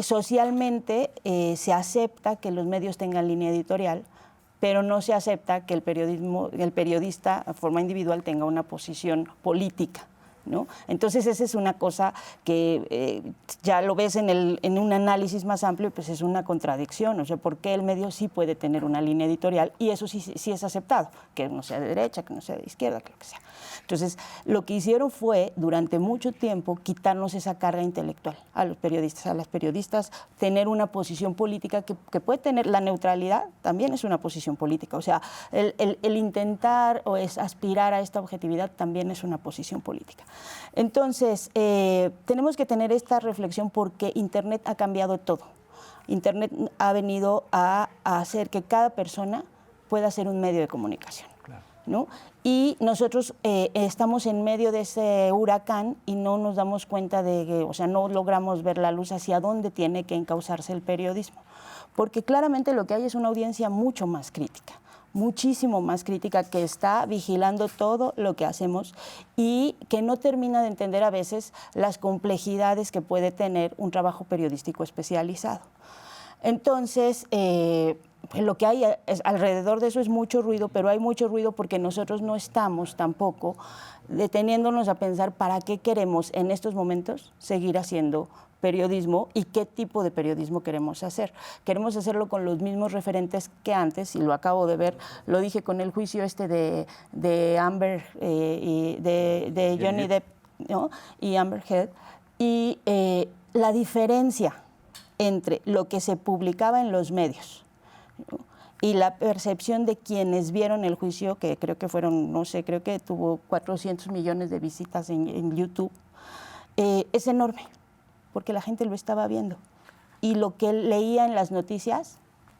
socialmente se acepta que los medios tengan línea editorial, pero no se acepta que el periodista, de forma individual, tenga una posición política. ¿no? Entonces esa es una cosa que ya lo ves en un análisis más amplio, pues es una contradicción, o sea, ¿por qué el medio sí puede tener una línea editorial y eso sí es aceptado? Que no sea de derecha, que no sea de izquierda, que lo que sea. Entonces, lo que hicieron fue, durante mucho tiempo, quitarnos esa carga intelectual a los periodistas, a las periodistas, tener una posición política que puede tener, la neutralidad también es una posición política, o sea, el intentar o aspirar a esta objetividad también es una posición política. Entonces, tenemos que tener esta reflexión porque Internet ha cambiado todo. Internet ha venido a hacer que cada persona pueda ser un medio de comunicación, ¿no? Y nosotros estamos en medio de ese huracán y no nos damos cuenta de que, o sea, no logramos ver la luz hacia dónde tiene que encauzarse el periodismo. Porque claramente lo que hay es una audiencia mucho más crítica, muchísimo más crítica, que está vigilando todo lo que hacemos y que no termina de entender a veces las complejidades que puede tener un trabajo periodístico especializado. Entonces, lo que hay alrededor de eso es mucho ruido, pero hay mucho ruido porque nosotros no estamos tampoco deteniéndonos a pensar para qué queremos en estos momentos seguir haciendo periodismo y qué tipo de periodismo queremos hacer. Queremos hacerlo con los mismos referentes que antes, y lo acabo de ver, lo dije con el juicio de Amber y de Johnny Depp, ¿no? Y Amber Heard, y la diferencia entre lo que se publicaba en los medios, ¿no? Y la percepción de quienes vieron el juicio, que creo que fueron, no sé, creo que tuvo 400 millones de visitas en YouTube, es enorme, porque la gente lo estaba viendo. Y lo que leía en las noticias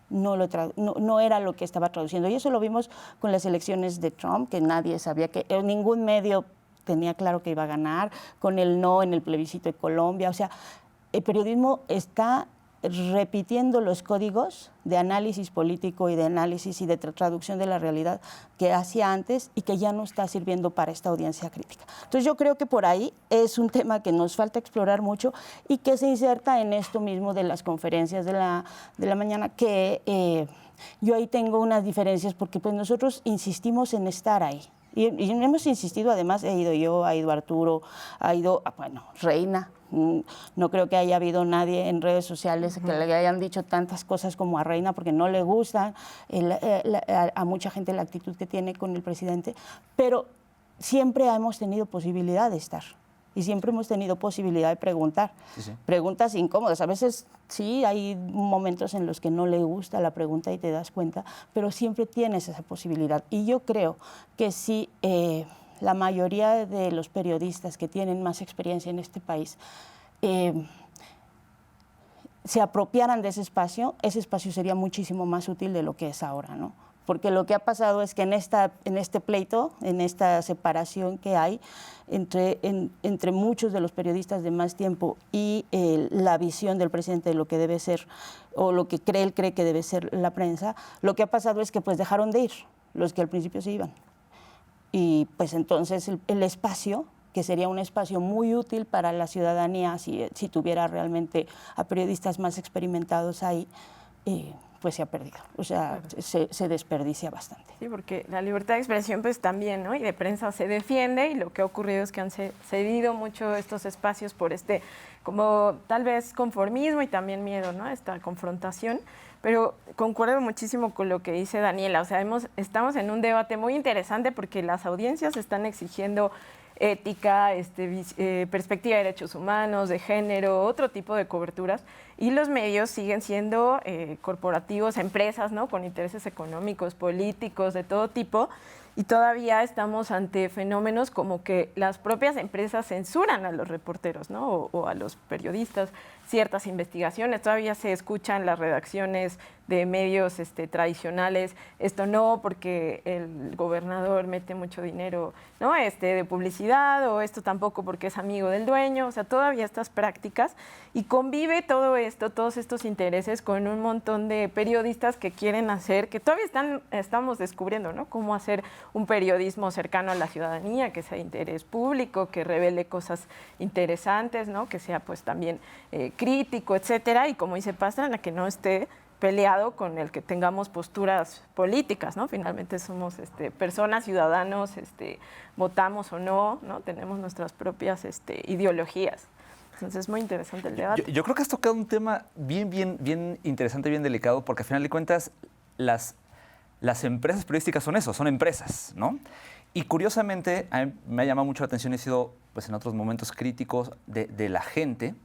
no era lo que estaba traduciendo. Y eso lo vimos con las elecciones de Trump, que nadie sabía, que ningún medio tenía claro que iba a ganar, con el no en el plebiscito de Colombia. O sea, el periodismo está repitiendo los códigos de análisis político y de análisis y de traducción de la realidad que hacía antes y que ya no está sirviendo para esta audiencia crítica. Entonces yo creo que por ahí es un tema que nos falta explorar mucho y que se inserta en esto mismo de las conferencias de la mañana, que yo ahí tengo unas diferencias porque pues nosotros insistimos en estar ahí. Y hemos insistido, además, he ido yo, ha ido Arturo, ha ido, bueno, Reina. No creo que haya habido nadie en redes sociales que le hayan dicho tantas cosas como a Reina, porque no le gusta a mucha gente la actitud que tiene con el presidente, pero siempre hemos tenido posibilidad de estar. Y siempre hemos tenido posibilidad de preguntar. Sí. Preguntas incómodas. A veces sí hay momentos en los que no le gusta la pregunta y te das cuenta, pero siempre tienes esa posibilidad. Y yo creo que si la mayoría de los periodistas que tienen más experiencia en este país se apropiaran de ese espacio sería muchísimo más útil de lo que es ahora, ¿no? Porque lo que ha pasado es que en este pleito, en esta separación que hay entre muchos de los periodistas de más tiempo y la visión del presidente de lo que debe ser, o lo que él cree que debe ser la prensa, lo que ha pasado es que pues dejaron de ir los que al principio se iban. Y pues entonces el espacio, que sería un espacio muy útil para la ciudadanía si tuviera realmente a periodistas más experimentados ahí, pues se ha perdido, o sea, se desperdicia bastante. Sí, porque la libertad de expresión pues también, ¿no? Y de prensa se defiende, y lo que ha ocurrido es que han cedido mucho estos espacios por como tal vez conformismo y también miedo, ¿no? Esta confrontación. Pero concuerdo muchísimo con lo que dice Daniela, o sea, estamos en un debate muy interesante porque las audiencias están exigiendo ética, perspectiva de derechos humanos, de género, otro tipo de coberturas, y los medios siguen siendo corporativos, empresas, ¿no? Con intereses económicos, políticos, de todo tipo, y todavía estamos ante fenómenos como que las propias empresas censuran a los reporteros, ¿no? o a los periodistas ciertas investigaciones. Todavía se escuchan las redacciones de medios tradicionales, esto no porque el gobernador mete mucho dinero, ¿no? De publicidad, o esto tampoco porque es amigo del dueño. O sea, todavía estas prácticas, y convive todo esto, todos estos intereses, con un montón de periodistas que quieren hacer, que todavía estamos descubriendo, ¿no? Cómo hacer un periodismo cercano a la ciudadanía, que sea de interés público, que revele cosas interesantes, ¿no? Que sea pues también crítico, etcétera, y como dice Pastrana, que no esté peleado con el que tengamos posturas políticas, ¿no? Finalmente somos personas, ciudadanos, votamos o no, ¿no? Tenemos nuestras propias ideologías. Entonces es muy interesante el debate. Yo creo que has tocado un tema bien interesante, bien delicado, porque al final de cuentas las empresas periodísticas son eso, son empresas, ¿no? Y curiosamente, a mí me ha llamado mucho la atención y he sido, pues, en otros momentos críticos de la gente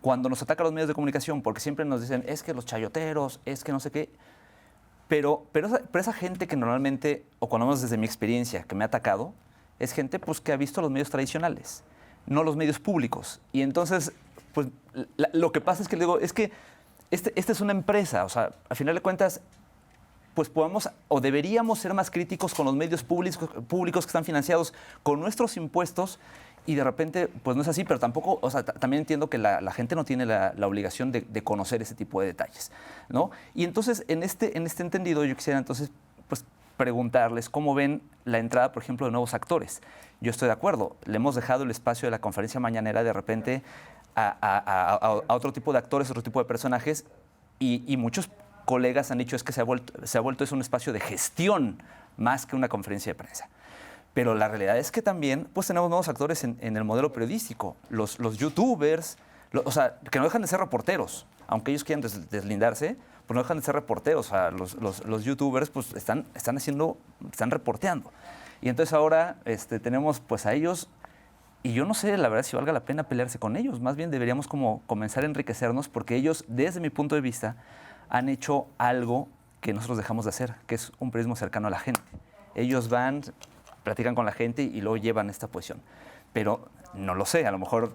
cuando nos atacan los medios de comunicación, porque siempre nos dicen, es que los chayoteros, es que no sé qué. Pero esa gente que normalmente, o cuando menos desde mi experiencia, que me ha atacado, es gente pues, que ha visto los medios tradicionales, no los medios públicos. Y entonces, pues, lo que pasa es que le digo, es que esta es una empresa, o sea, al final de cuentas, pues podemos o deberíamos ser más críticos con los medios públicos que están financiados con nuestros impuestos, y de repente, pues no es así, pero tampoco, o sea, también entiendo que la gente no tiene la obligación de conocer ese tipo de detalles, ¿no? Y entonces, en este entendido, yo quisiera entonces, pues, preguntarles cómo ven la entrada, por ejemplo, de nuevos actores. Yo estoy de acuerdo, le hemos dejado el espacio de la conferencia mañanera de repente a otro tipo de actores, otro tipo de personajes, y muchos colegas han dicho es que se ha vuelto es un espacio de gestión más que una conferencia de prensa. Pero la realidad es que también pues, tenemos nuevos actores en el modelo periodístico. Los youtubers, o sea, que no dejan de ser reporteros. Aunque ellos quieran deslindarse, pues no dejan de ser reporteros. O sea, los youtubers pues, están reporteando. Y entonces ahora tenemos pues, a ellos, y yo no sé, la verdad, si valga la pena pelearse con ellos. Más bien deberíamos como comenzar a enriquecernos, porque ellos, desde mi punto de vista, han hecho algo que nosotros dejamos de hacer, que es un periodismo cercano a la gente. Ellos van, platican con la gente y luego llevan esta posición. Pero no lo sé, a lo mejor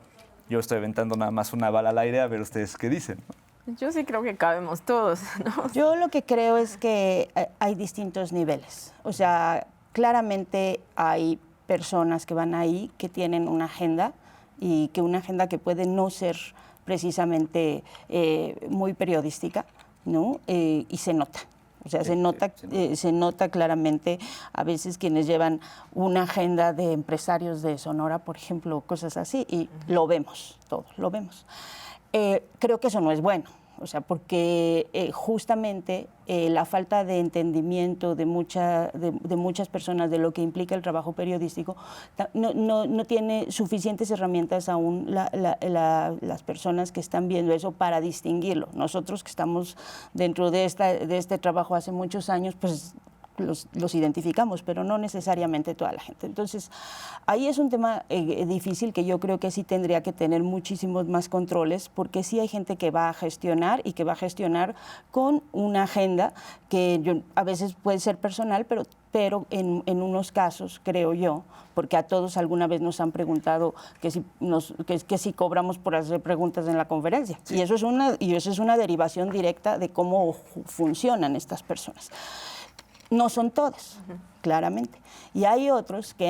yo estoy aventando nada más una bala al aire a ver ustedes qué dicen. Yo sí creo que cabemos todos, ¿no? Yo lo que creo es que hay distintos niveles. O sea, claramente hay personas que van ahí que tienen una agenda, y que una agenda que puede no ser precisamente muy periodística, ¿no? Y se nota. O sea, se nota claramente a veces quienes llevan una agenda de empresarios de Sonora, por ejemplo, cosas así, y lo vemos, todo, lo vemos. Creo que eso no es bueno. O sea, porque justamente la falta de entendimiento de muchas personas de lo que implica el trabajo periodístico no tiene suficientes herramientas aún las personas que están viendo eso para distinguirlo. Nosotros que estamos dentro de este trabajo hace muchos años, pues los identificamos, pero no necesariamente toda la gente. Entonces, ahí es un tema difícil que yo creo que sí tendría que tener muchísimos más controles, porque sí hay gente que va a gestionar y que va a gestionar con una agenda que a veces puede ser personal, pero en unos casos, creo yo, porque a todos alguna vez nos han preguntado que si cobramos por hacer preguntas en la conferencia. Sí. Y eso es una derivación directa de cómo funcionan estas personas. No son todas, claramente. Y hay otros que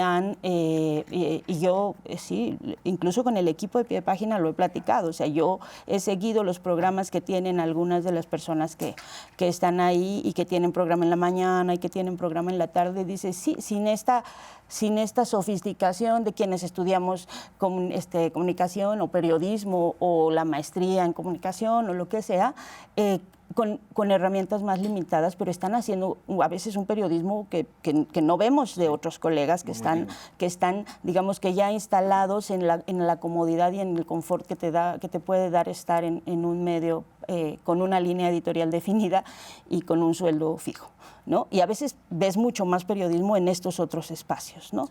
y yo sí, incluso con el equipo de Pie de Página lo he platicado. O sea, yo he seguido los programas que tienen algunas de las personas que están ahí y que tienen programa en la mañana y que tienen programa en la tarde. Dice, sí, sin esta sofisticación de quienes estudiamos comunicación o periodismo o la maestría en comunicación o lo que sea, con herramientas más limitadas, pero están haciendo a veces un periodismo que no vemos de otros colegas que están, digamos, que ya instalados en la comodidad y en el confort que te puede dar estar en un medio con una línea editorial definida y con un sueldo fijo, ¿no? Y a veces ves mucho más periodismo en estos otros espacios, ¿no?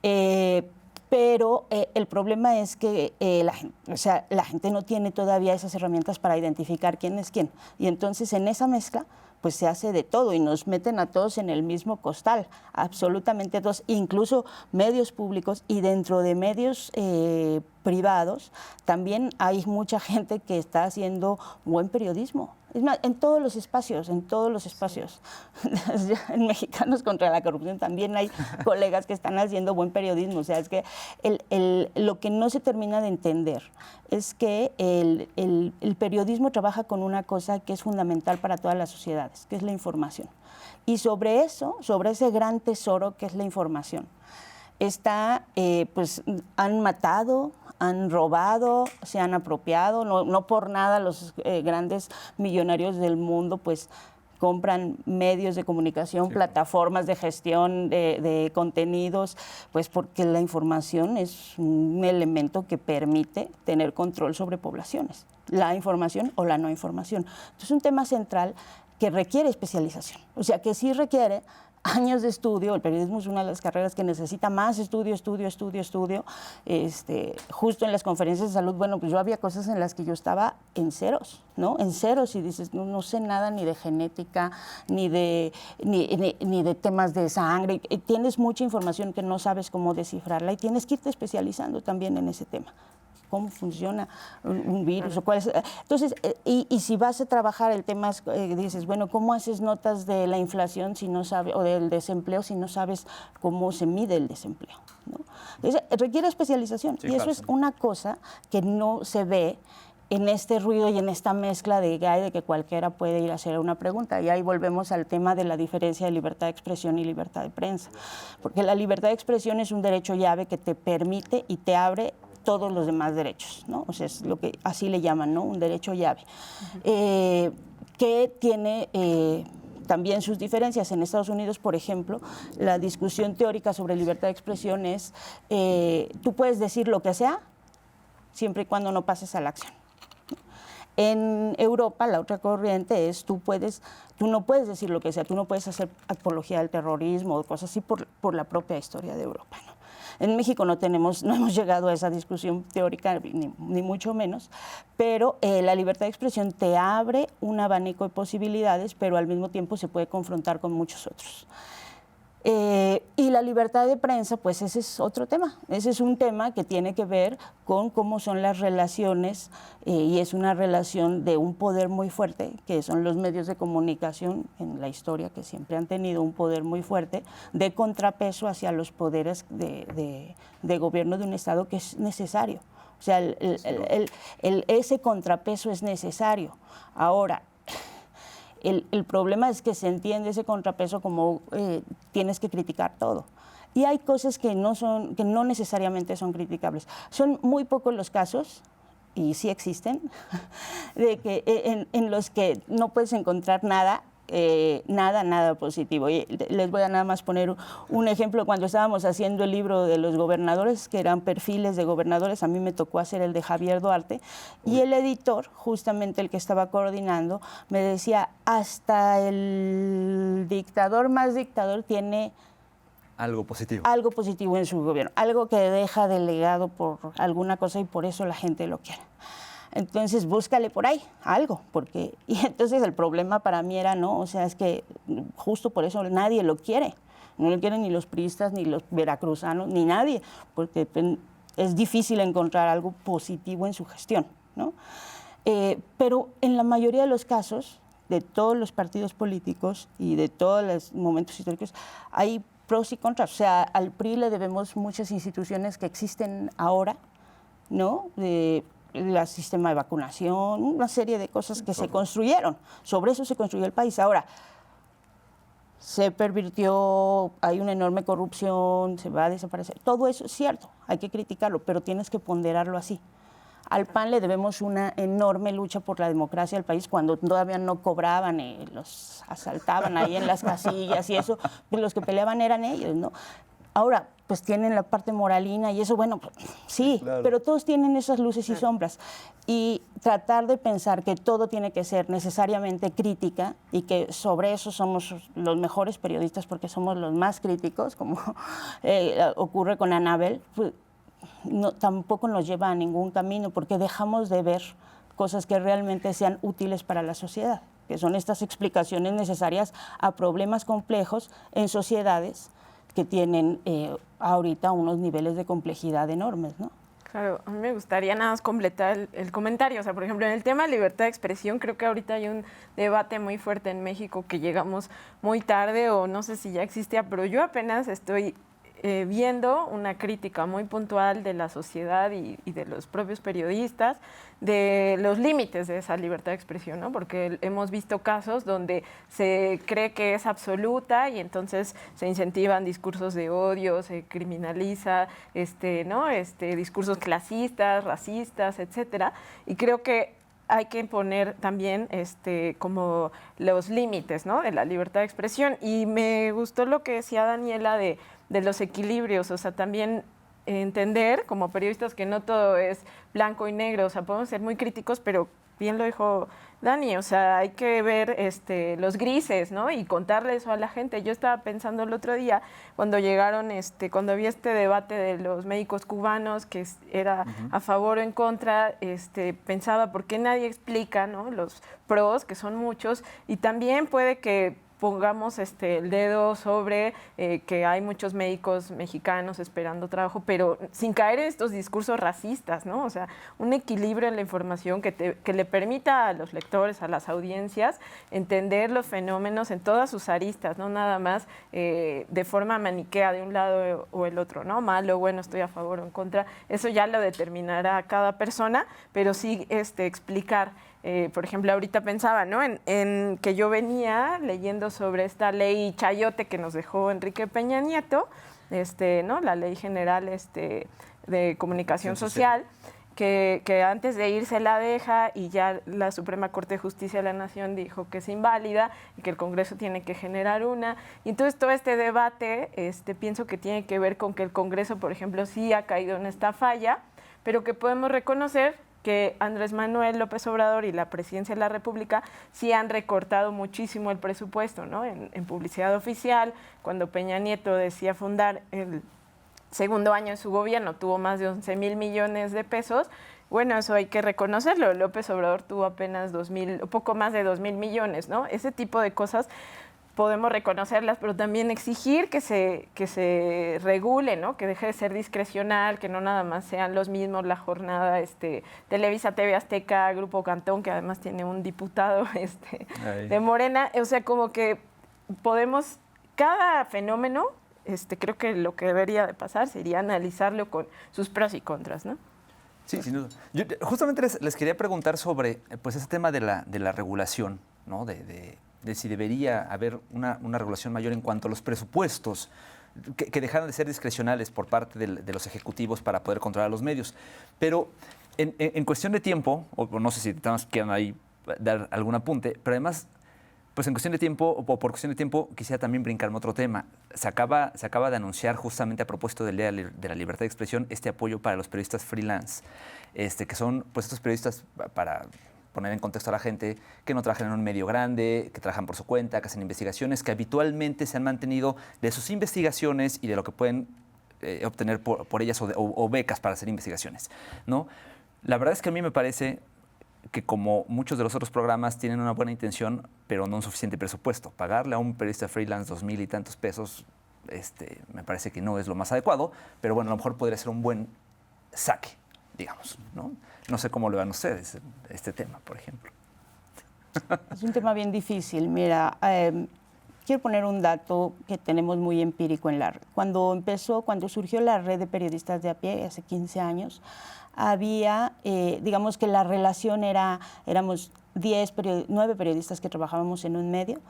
Sí. Pero el problema es que la gente no tiene todavía esas herramientas para identificar quién es quién. Y entonces en esa mezcla pues se hace de todo y nos meten a todos en el mismo costal, absolutamente a todos, incluso medios públicos, y dentro de medios privados también hay mucha gente que está haciendo buen periodismo. Es más, en todos los espacios. En Mexicanos contra la Corrupción también hay colegas que están haciendo buen periodismo. O sea, es que lo que no se termina de entender es que el periodismo trabaja con una cosa que es fundamental para todas las sociedades, que es la información. Y sobre ese gran tesoro que es la información, pues han matado, han robado, se han apropiado, no por nada los grandes millonarios del mundo pues compran medios de comunicación, plataformas de gestión de contenidos, pues porque la información es un elemento que permite tener control sobre poblaciones, la información o la no información. Entonces es un tema central que requiere especialización, o sea que sí requiere años de estudio. El periodismo es una de las carreras que necesita más estudio. Justo en las conferencias de salud, bueno, pues yo había cosas en las que yo estaba en ceros, ¿no? En ceros, y dices, no sé nada ni de genética, ni de temas de sangre. Tienes mucha información que no sabes cómo descifrarla y tienes que irte especializando también en ese tema. Cómo funciona un virus o cuál es. Entonces, y si vas a trabajar el tema, dices, bueno, ¿cómo haces notas de la inflación si no sabes, o del desempleo si no sabes cómo se mide el desempleo, ¿no? Entonces, requiere especialización, y eso es una cosa que no se ve en este ruido y en esta mezcla de que cualquiera puede ir a hacer una pregunta. Y ahí volvemos al tema de la diferencia de libertad de expresión y libertad de prensa. Porque la libertad de expresión es un derecho llave que te permite y te abre todos los demás derechos, ¿no? O sea, es lo que así le llaman, ¿no? Un derecho llave. Que tiene también sus diferencias. En Estados Unidos, por ejemplo, la discusión teórica sobre libertad de expresión es, tú puedes decir lo que sea, siempre y cuando no pases a la acción. En Europa, la otra corriente es, tú no puedes decir lo que sea, tú no puedes hacer apología del terrorismo o cosas así por la propia historia de Europa, ¿no? En México no hemos llegado a esa discusión teórica, ni mucho menos, pero la libertad de expresión te abre un abanico de posibilidades, pero al mismo tiempo se puede confrontar con muchos otros. Y la libertad de prensa, pues ese es otro tema. Ese es un tema que tiene que ver con cómo son las relaciones, y es una relación de un poder muy fuerte, que son los medios de comunicación en la historia, que siempre han tenido un poder muy fuerte, de contrapeso hacia los poderes de gobierno de un Estado, que es necesario. O sea, ese contrapeso es necesario. Ahora, el problema es que se entiende ese contrapeso como tienes que criticar todo. Y hay cosas que no necesariamente son criticables. Son muy pocos los casos, y sí existen, de que en los que no puedes encontrar nada positivo. Y les voy a nada más poner un ejemplo. Cuando estábamos haciendo el libro de los gobernadores, que eran perfiles de gobernadores, a mí me tocó hacer el de Javier Duarte, y el editor, justamente el que estaba coordinando, me decía, hasta el dictador más dictador tiene algo positivo. Algo positivo en su gobierno, algo que deja de legado por alguna cosa y por eso la gente lo quiere. Entonces, búscale por ahí algo, y entonces el problema para mí era, no, o sea, es que justo por eso nadie lo quiere. No lo quieren ni los priistas, ni los veracruzanos, ni nadie, porque es difícil encontrar algo positivo en su gestión, ¿no? Pero en la mayoría de los casos, de todos los partidos políticos y de todos los momentos históricos, hay pros y contras. O sea, al PRI le debemos muchas instituciones que existen ahora, ¿no? El sistema de vacunación, una serie de cosas que se construyeron. Sobre eso se construyó el país. Ahora, se pervirtió, hay una enorme corrupción, se va a desaparecer. Todo eso es cierto, hay que criticarlo, pero tienes que ponderarlo así. Al PAN le debemos una enorme lucha por la democracia del país, cuando todavía no cobraban, los asaltaban ahí en las casillas y eso, pues los que peleaban eran ellos, ¿no? Ahora, pues tienen la parte moralina y eso, bueno, sí, claro, pero todos tienen esas luces y sombras. Y tratar de pensar que todo tiene que ser necesariamente crítica y que sobre eso somos los mejores periodistas porque somos los más críticos, como ocurre con Anabel, pues, tampoco nos lleva a ningún camino, porque dejamos de ver cosas que realmente sean útiles para la sociedad, que son estas explicaciones necesarias a problemas complejos en sociedades que tienen ahorita unos niveles de complejidad enormes, ¿no? Claro, a mí me gustaría nada más completar el comentario. O sea, por ejemplo, en el tema de libertad de expresión, creo que ahorita hay un debate muy fuerte en México que llegamos muy tarde, o no sé si ya existía, pero yo apenas estoy viendo una crítica muy puntual de la sociedad y de los propios periodistas de los límites de esa libertad de expresión, ¿no? Porque hemos visto casos donde se cree que es absoluta y entonces se incentivan discursos de odio, se criminaliza, ¿no? Discursos clasistas, racistas, etcétera. Y creo que hay que imponer también como los límites, ¿no? De la libertad de expresión. Y me gustó lo que decía Daniela de los equilibrios, o sea, también entender como periodistas que no todo es blanco y negro, o sea, podemos ser muy críticos, pero bien lo dijo Dani, o sea, hay que ver los grises, ¿no? Y contarle eso a la gente. Yo estaba pensando el otro día, cuando llegaron, cuando vi este debate de los médicos cubanos, que era a favor o en contra, pensaba, ¿por qué nadie explica, ¿no? Los pros, que son muchos, y también puede que pongamos el dedo sobre que hay muchos médicos mexicanos esperando trabajo, pero sin caer en estos discursos racistas, ¿no? O sea, un equilibrio en la información que le permita a los lectores, a las audiencias, entender los fenómenos en todas sus aristas, no nada más de forma maniquea de un lado o el otro, ¿no? Malo, bueno, estoy a favor o en contra. Eso ya lo determinará cada persona, pero sí explicar. Por ejemplo, ahorita pensaba, ¿no? en que yo venía leyendo sobre esta ley chayote que nos dejó Enrique Peña Nieto, ¿no? La Ley General de Comunicación Social, que antes de irse la deja y ya la Suprema Corte de Justicia de la Nación dijo que es inválida y que el Congreso tiene que generar una. Y entonces todo este debate pienso que tiene que ver con que el Congreso, por ejemplo, sí ha caído en esta falla, pero que podemos reconocer que Andrés Manuel López Obrador y la Presidencia de la República sí han recortado muchísimo el presupuesto, ¿no? En publicidad oficial, cuando Peña Nieto decía fundar el segundo año de su gobierno, tuvo más de 11,000 millones de pesos. Bueno, eso hay que reconocerlo. López Obrador tuvo apenas poco más de 2,000 millones, ¿no? Ese tipo de cosas podemos reconocerlas, pero también exigir que se regule, ¿no? Que deje de ser discrecional, que no nada más sean los mismos la jornada, Televisa, TV Azteca, Grupo Cantón, que además tiene un diputado de Morena. O sea, como que podemos, cada fenómeno, creo que lo que debería de pasar sería analizarlo con sus pros y contras, ¿no? Sí, sin duda. Yo justamente les quería preguntar sobre pues, ese tema de la regulación, ¿no? De si debería haber una regulación mayor en cuanto a los presupuestos que dejaran de ser discrecionales por parte de los ejecutivos para poder controlar los medios. Pero en cuestión de tiempo, o no sé si quieran ahí dar algún apunte, pero además, pues en cuestión de tiempo, o por cuestión de tiempo, quisiera también brincarme otro tema. Se acaba de anunciar justamente a propósito del Día de la Libertad de Expresión este apoyo para los periodistas freelance, que son pues estos periodistas, para poner en contexto a la gente, que no trabajan en un medio grande, que trabajan por su cuenta, que hacen investigaciones, que habitualmente se han mantenido de sus investigaciones y de lo que pueden obtener por ellas o becas para hacer investigaciones, ¿no? La verdad es que a mí me parece que como muchos de los otros programas tienen una buena intención, pero no un suficiente presupuesto. Pagarle a un periodista freelance 2,000 y tantos pesos, me parece que no es lo más adecuado, pero bueno, a lo mejor podría ser un buen saque, digamos, ¿no? No sé cómo lo vean ustedes, este tema, por ejemplo. Es un tema bien difícil. Mira, quiero poner un dato que tenemos muy empírico en la red. Cuando surgió la red de periodistas de a pie, hace 15 años, había, digamos que la relación éramos 9 periodistas que trabajábamos en un medio.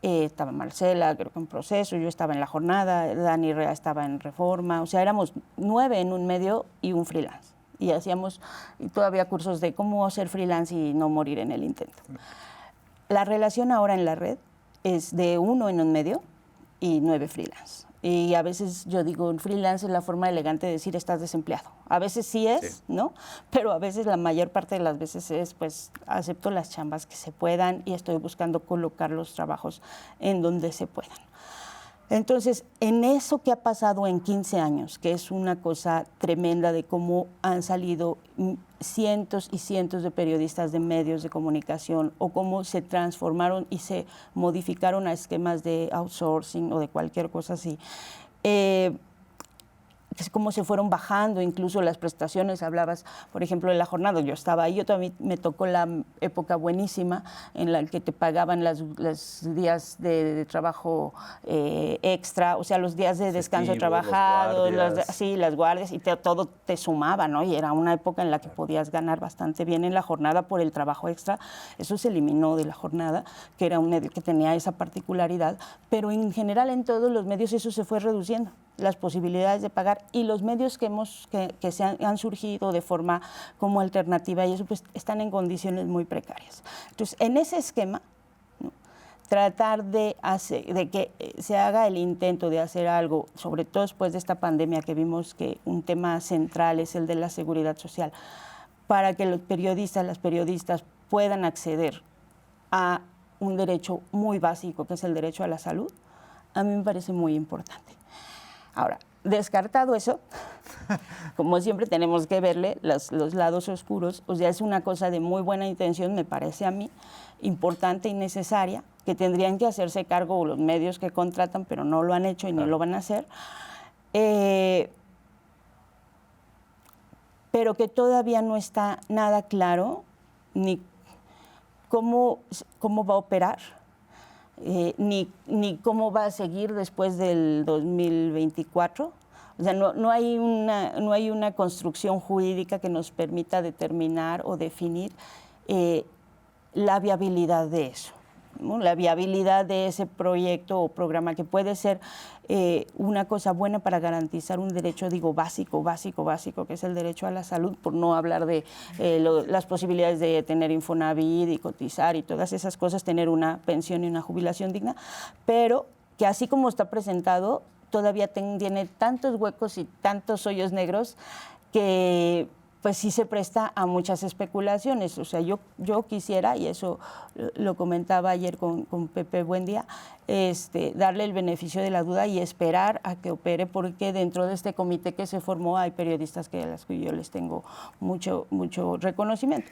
Estaba Marcela, creo que en Proceso, yo estaba en La Jornada, Dani Rea estaba en Reforma, o sea, éramos 9 en un medio y un freelance. Y hacíamos todavía cursos de cómo ser freelance y no morir en el intento. La relación ahora en la red es de 1 en un medio y 9 freelance. Y a veces yo digo, un freelance es la forma elegante de decir estás desempleado. A veces sí es, sí, ¿no? Pero a veces, la mayor parte de las veces es, pues, acepto las chambas que se puedan y estoy buscando colocar los trabajos en donde se puedan. Entonces, en eso que ha pasado en 15 años, que es una cosa tremenda de cómo han salido cientos y cientos de periodistas de medios de comunicación o cómo se transformaron y se modificaron a esquemas de outsourcing o de cualquier cosa así, cómo se fueron bajando incluso las prestaciones. Hablabas, por ejemplo, de la jornada. Yo estaba ahí, yo también me tocó la época buenísima en la que te pagaban los días de trabajo extra, o sea, los días de descanso trabajado, las guardias, y todo te sumaba, ¿no? Y era una época en la que podías ganar bastante bien en la jornada por el trabajo extra. Eso se eliminó de la jornada, que era un medio que tenía esa particularidad, pero en general en todos los medios eso se fue reduciendo, las posibilidades de pagar, y los medios que han surgido de forma como alternativa y eso pues están en condiciones muy precarias. Entonces, en ese esquema, ¿no?, tratar de que se haga el intento de hacer algo, sobre todo después de esta pandemia que vimos que un tema central es el de la seguridad social, para que los periodistas, las periodistas puedan acceder a un derecho muy básico, que es el derecho a la salud, a mí me parece muy importante. Ahora, descartado eso, como siempre tenemos que verle los lados oscuros, o sea, es una cosa de muy buena intención, me parece a mí, importante y necesaria, que tendrían que hacerse cargo los medios que contratan, pero no lo han hecho y no lo van a hacer, pero que todavía no está nada claro ni cómo va a operar, ni cómo va a seguir después del 2024. O sea, no hay una construcción jurídica que nos permita determinar o definir la viabilidad de eso, ¿no? La viabilidad de ese proyecto o programa que puede ser una cosa buena para garantizar un derecho, digo, básico, que es el derecho a la salud, por no hablar de las posibilidades de tener Infonavit y cotizar y todas esas cosas, tener una pensión y una jubilación digna, pero que así como está presentado, todavía tiene tantos huecos y tantos hoyos negros que pues sí se presta a muchas especulaciones. O sea, yo quisiera, y eso lo comentaba ayer con Pepe Buendía, darle el beneficio de la duda y esperar a que opere, porque dentro de este comité que se formó hay periodistas a las que yo les tengo mucho reconocimiento.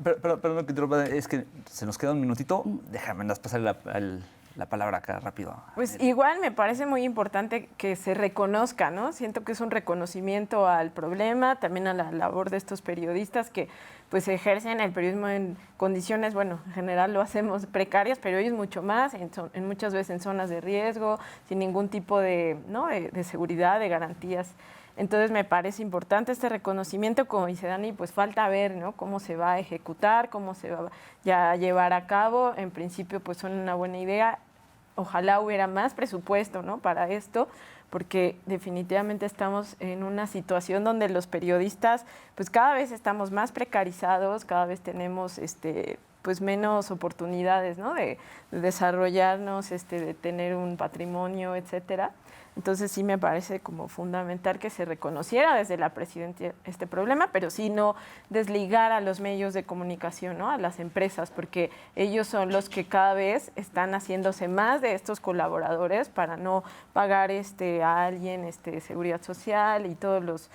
Pero es que se nos queda un minutito, déjame pasar la palabra acá rápido. Pues igual me parece muy importante que se reconozca, ¿no? Siento que es un reconocimiento al problema, también a la labor de estos periodistas que pues ejercen el periodismo en condiciones, bueno, en general lo hacemos precarias, pero ellos mucho más, en muchas veces en zonas de riesgo, sin ningún tipo de seguridad, de garantías. Entonces me parece importante este reconocimiento, como dice Dani, pues falta ver, ¿no?, cómo se va a ejecutar, cómo se va a llevar a cabo. En principio pues son una buena idea. Ojalá hubiera más presupuesto, ¿no?, para esto, porque definitivamente estamos en una situación donde los periodistas pues cada vez estamos más precarizados, cada vez tenemos pues menos oportunidades, ¿no?, de desarrollarnos, de tener un patrimonio, etcétera. Entonces sí me parece como fundamental que se reconociera desde la presidencia este problema, pero sí no desligar a los medios de comunicación, ¿no?, a las empresas, porque ellos son los que cada vez están haciéndose más de estos colaboradores para no pagar a alguien seguridad social y todos los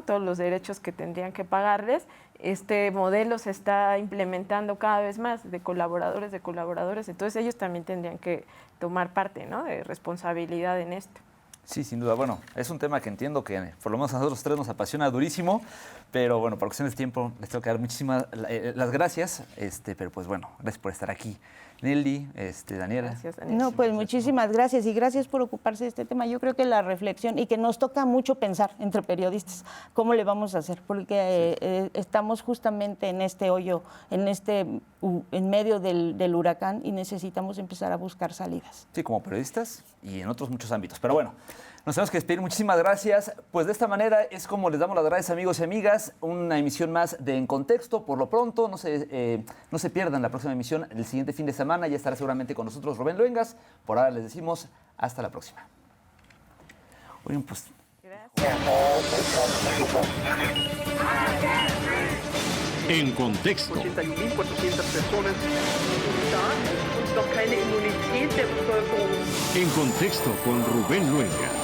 todos los derechos que tendrían que pagarles. Este modelo se está implementando cada vez más de colaboradores, entonces ellos también tendrían que tomar parte, ¿no?, de responsabilidad en esto. Sí, sin duda. Bueno, es un tema que entiendo que por lo menos a nosotros tres nos apasiona durísimo, pero bueno, por cuestiones de tiempo les tengo que dar muchísimas las gracias, pero pues bueno, gracias por estar aquí. Nelly, Daniela. Gracias, Daniela. No, pues muchísimas gracias y gracias por ocuparse de este tema. Yo creo que la reflexión y que nos toca mucho pensar entre periodistas cómo le vamos a hacer, porque estamos justamente en este hoyo, en medio del huracán y necesitamos empezar a buscar salidas. Sí, como periodistas y en otros muchos ámbitos. Pero bueno, nos tenemos que despedir. Muchísimas gracias. Pues de esta manera es como les damos las gracias, amigos y amigas. Una emisión más de En Contexto. Por lo pronto, no se pierdan la próxima emisión el siguiente fin de semana. Ya estará seguramente con nosotros Rubén Luengas. Por ahora les decimos hasta la próxima. Oigan, pues... En Contexto. 81.400 personas da und noch keine Immunität der Bevölkerung. En Contexto con Rubén Luengas.